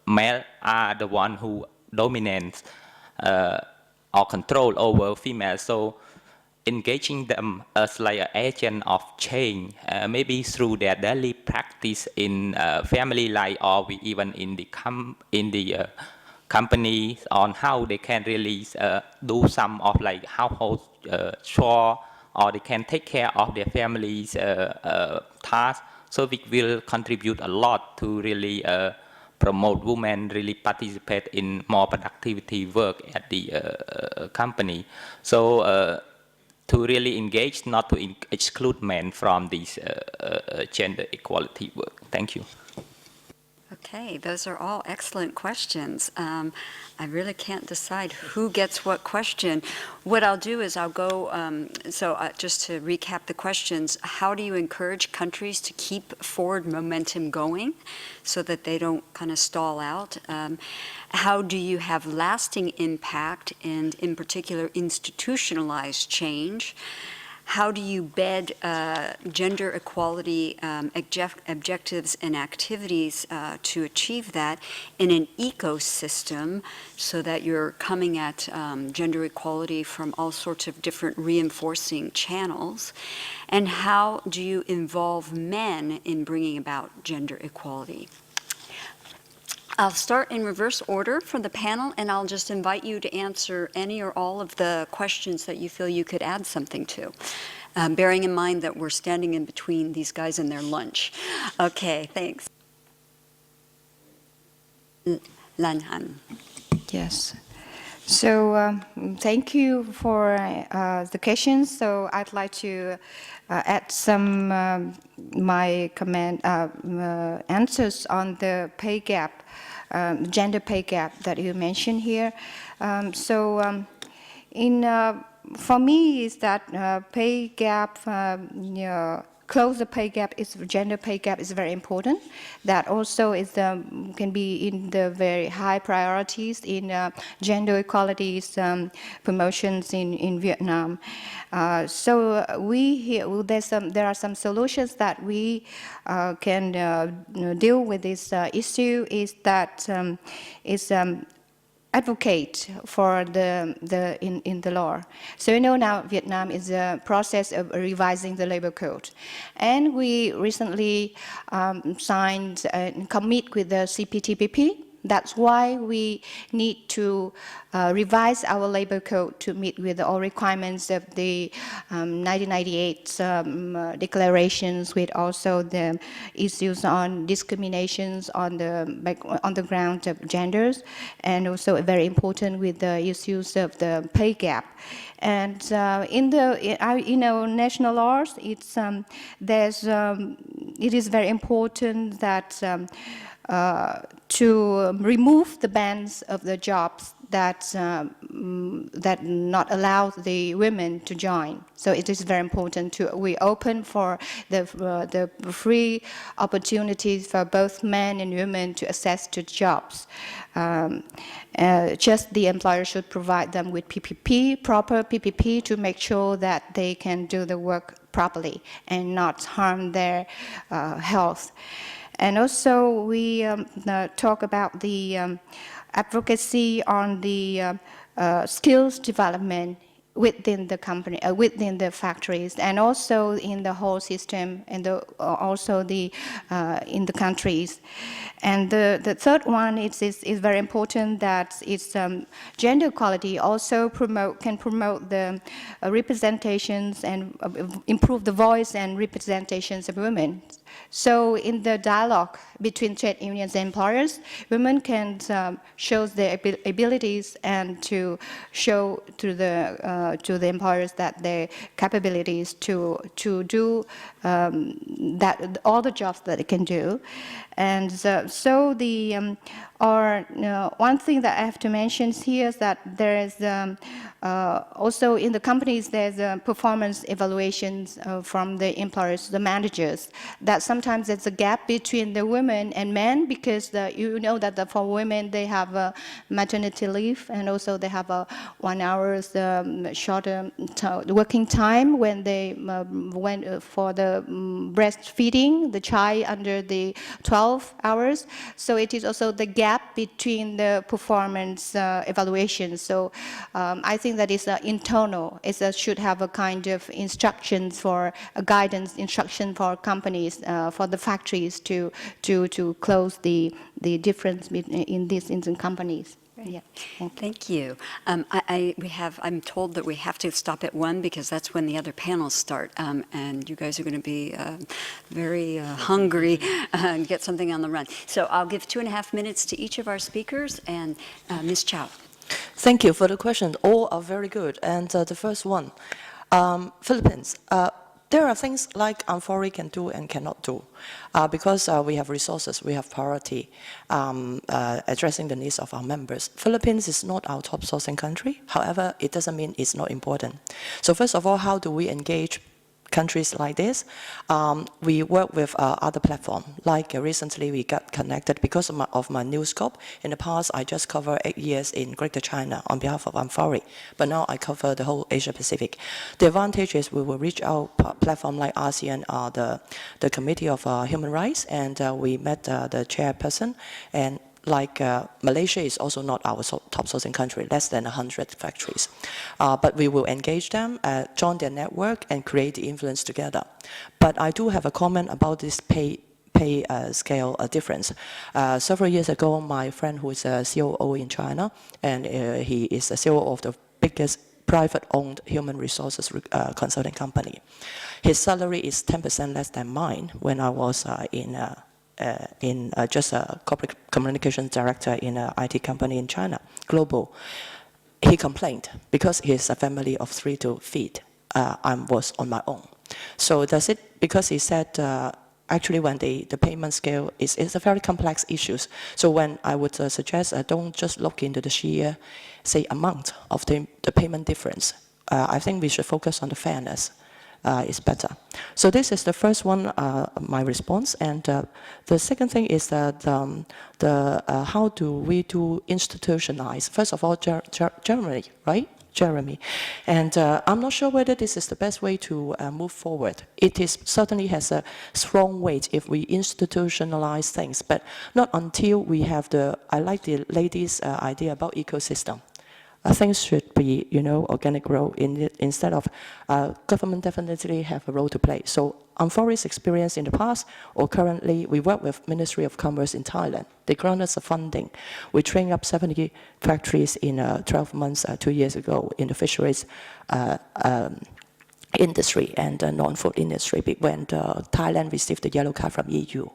male are the one who dominates or control over females. So engaging them as like an agent of change, maybe through their daily practice in family life, or even in the company, on how they can really do some of like household chore, or they can take care of their family's tasks. So it will contribute a lot to really promote women really participate in more productivity work at the company. So to really engage, not to exclude men from this gender equality work. Thank you. Okay, those are all excellent questions. I really can't decide who gets what question. What I'll do is I'll go, just to recap the questions, how do you encourage countries to keep forward momentum going so that they don't kind of stall out? How do you have lasting impact and, in particular, institutionalized change? How do you bed gender equality objectives and activities to achieve that in an ecosystem so that you're coming at gender equality from all sorts of different reinforcing channels? And how do you involve men in bringing about gender equality? I'll start in reverse order for the panel, and I'll just invite you to answer any or all of the questions that you feel you could add something to, bearing in mind that we're standing in between these guys and their lunch. Okay, thanks. Lan Han. Yes. So thank you for the questions. So I'd like to add some my answers on the pay gap, gender pay gap that you mentioned here. For me, is that pay gap, close the pay gap, gender pay gap is very important. That also is can be in the very high priorities in gender equalities promotions in Vietnam. So there are some solutions that we can deal with this issue. Is that advocate for in the law. So now Vietnam is a process of revising the labor code, and we recently signed and commit with the CPTPP. That's why we need to revise our labor code to meet with all requirements of the 1998 declarations, with also the issues on discriminations on the ground of genders, and also very important with the issues of the pay gap. And in national laws, it is very important that to remove the bans of the jobs that that not allow the women to join. So it is very important we open for the free opportunities for both men and women to access to jobs. Just the employer should provide them with proper PPP to make sure that they can do the work properly and not harm their health. And also we talk about the advocacy on the skills development within the company, within the factories, and also in the whole system, and also in the countries. And the third one is very important, that it's gender equality also can promote the representations and improve the voice and representations of women. So in the dialogue between trade unions and employers, women can show their abilities and to show to the employers that their capabilities to do that all the jobs that they can do. And so the one thing that I have to mention here is that there is also in the companies there's performance evaluations from the employers, the managers, that sometimes there's a gap between the women and men, because you know that for women they have maternity leave, and also they have a 1 hour's shorter working time when they went for the breastfeeding the child under the 12 hours. So it is also the gap between the performance evaluations. So I think that is internal. It should have a kind of instructions for a guidance instruction for companies, for the factories to close the difference in these companies. Yeah. Thank you. I'm told that we have to stop at 1 because that's when the other panels start, and you guys are going to be very hungry and get something on the run. So I'll give 2.5 minutes to each of our speakers, and Ms. Chow. Thank you for the question. All are very good. And the first one, Philippines. There are things like Amphori can do and cannot do. Because we have resources, we have priority addressing the needs of our members. Philippines is not our top sourcing country. However, it doesn't mean it's not important. So first of all, how do we engage countries like this? We work with other platforms. Like recently we got connected because of my new scope. In the past, I just covered 8 years in Greater China on behalf of Amphori, but now I cover the whole Asia Pacific. The advantage is we will reach out platform like ASEAN, the Committee of Human Rights, and we met the chairperson, and like Malaysia is also not our top sourcing country, less than 100 factories. But we will engage them, join their network, and create the influence together. But I do have a comment about this pay scale difference. Several years ago, my friend who is a COO in China, and he is the CEO of the biggest private-owned human resources consulting company. His salary is 10% less than mine when I was just a corporate communications director in an IT company in China, global. He complained because he has a family of 3 to feed. I was on my own. So does it, because he said, actually when the payment scale is a very complex issue. So when I would suggest, don't just look into the sheer, say, amount of the payment difference. I think we should focus on the fairness. Is better. So this is the first one, my response. And the second thing is that how do we institutionalize? First of all, Germany, right? Jeremy. And I'm not sure whether this is the best way to move forward. It certainly has a strong weight if we institutionalize things, but not until we have I like the lady's idea about ecosystem. Things should be, organic growth instead of government definitely have a role to play. So Amphori's experience in the past or currently, we work with Ministry of Commerce in Thailand. They grant us the funding. We trained up 70 factories in 12 months 2 years ago in the fisheries industry and non-food industry when Thailand received the yellow card from EU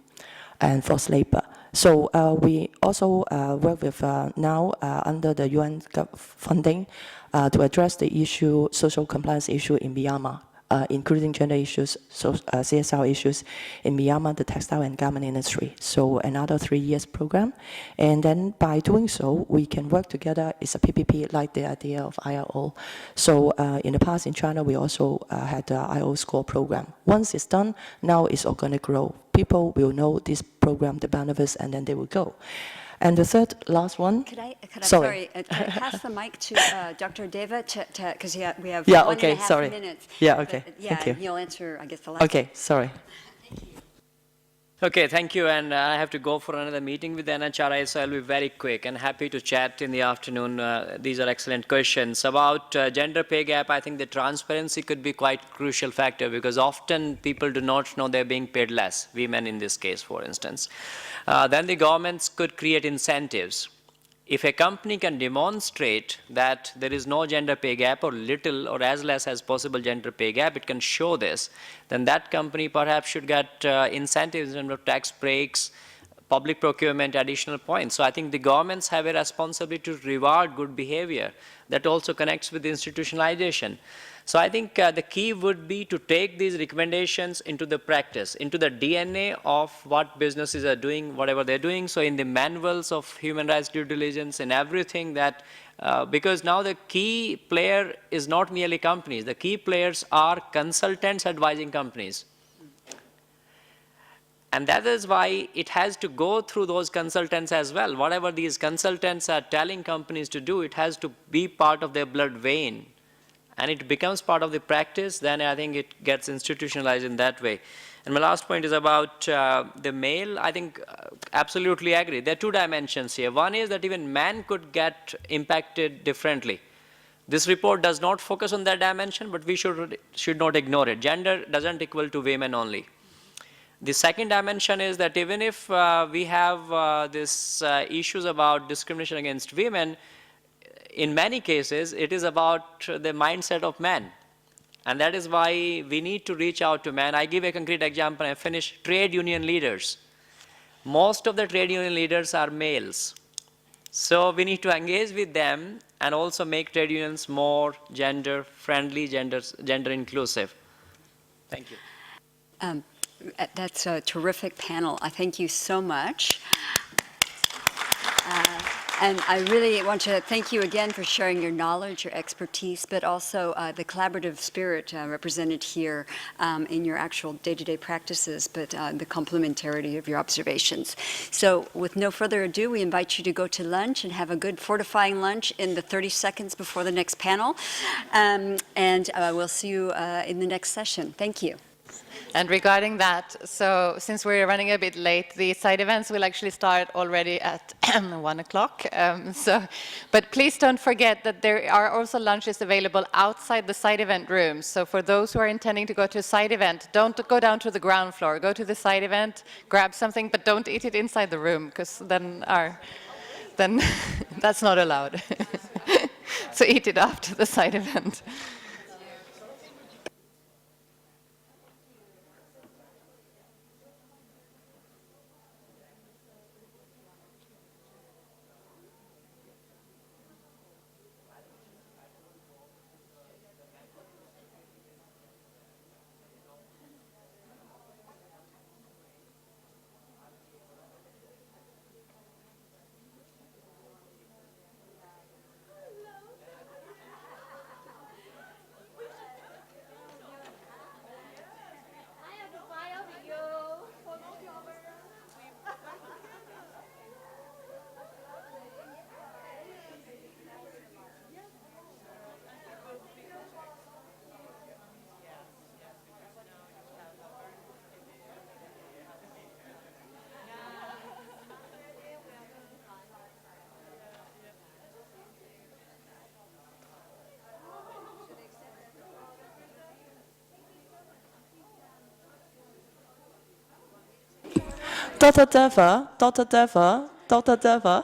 and forced labor. So we also work with now under the UNCCAP funding to address the social compliance issue in Myanmar. including gender issues, so CSR issues in Myanmar, the textile and garment industry. So another 3 years program. And then by doing so, we can work together. It's a PPP, like the idea of ILO. So in the past in China, we also had the ILO score program. Once it's done, now it's all going to grow. People will know this program, the benefits, and then they will go. And the third, last one. Could I Sorry. pass the mic to Dr. Deva, because we have Yeah, 1.5 okay, sorry. minutes. Yeah, okay, Yeah, thank you. and you'll answer, I guess, the last. Okay, sorry. Okay, thank you. And I have to go for another meeting with the NHRI, so I'll be very quick and happy to chat in the afternoon. These are excellent questions. About gender pay gap, I think the transparency could be quite a crucial factor because often people do not know they're being paid less, women in this case, for instance. Then the governments could create incentives. If a company can demonstrate that there is no gender pay gap or little or as less as possible gender pay gap, it can show this, then that company perhaps should get incentives in terms of tax breaks, public procurement, additional points. So I think the governments have a responsibility to reward good behavior. That also connects with institutionalization. So I think the key would be to take these recommendations into the practice, into the DNA of what businesses are doing, whatever they're doing. So in the manuals of human rights due diligence and everything that, because now the key player is not merely companies. The key players are consultants advising companies. And that is why it has to go through those consultants as well. Whatever these consultants are telling companies to do, it has to be part of their blood vein. And it becomes part of the practice, then I think it gets institutionalized in that way. And my last point is about the male. I think absolutely agree. There are two dimensions here. One is that even men could get impacted differently. This report does not focus on that dimension, but we should not ignore it. Gender doesn't equal to women only. The second dimension is that even if we have these issues about discrimination against women, in many cases, it is about the mindset of men. And that is why we need to reach out to men. I give a concrete example, I finish, trade union leaders. Most of the trade union leaders are males. So we need to engage with them and also make trade unions more gender friendly, gender inclusive. Thank you. That's a terrific panel. I thank you so much. And I really want to thank you again for sharing your knowledge, your expertise, but also the collaborative spirit represented here in your actual day-to-day practices, but the complementarity of your observations. So with no further ado, we invite you to go to lunch and have a good fortifying lunch in the 30 seconds before the next panel. And we'll see you in the next session. Thank you. And regarding that, so since we're running a bit late, the side events will actually start already at 1 o'clock. But please don't forget that there are also lunches available outside the side event rooms. So for those who are intending to go to a side event, don't go down to the ground floor. Go to the side event, grab something, but don't eat it inside the room, because then that's not allowed. So eat it after the side event. Dr. Deva.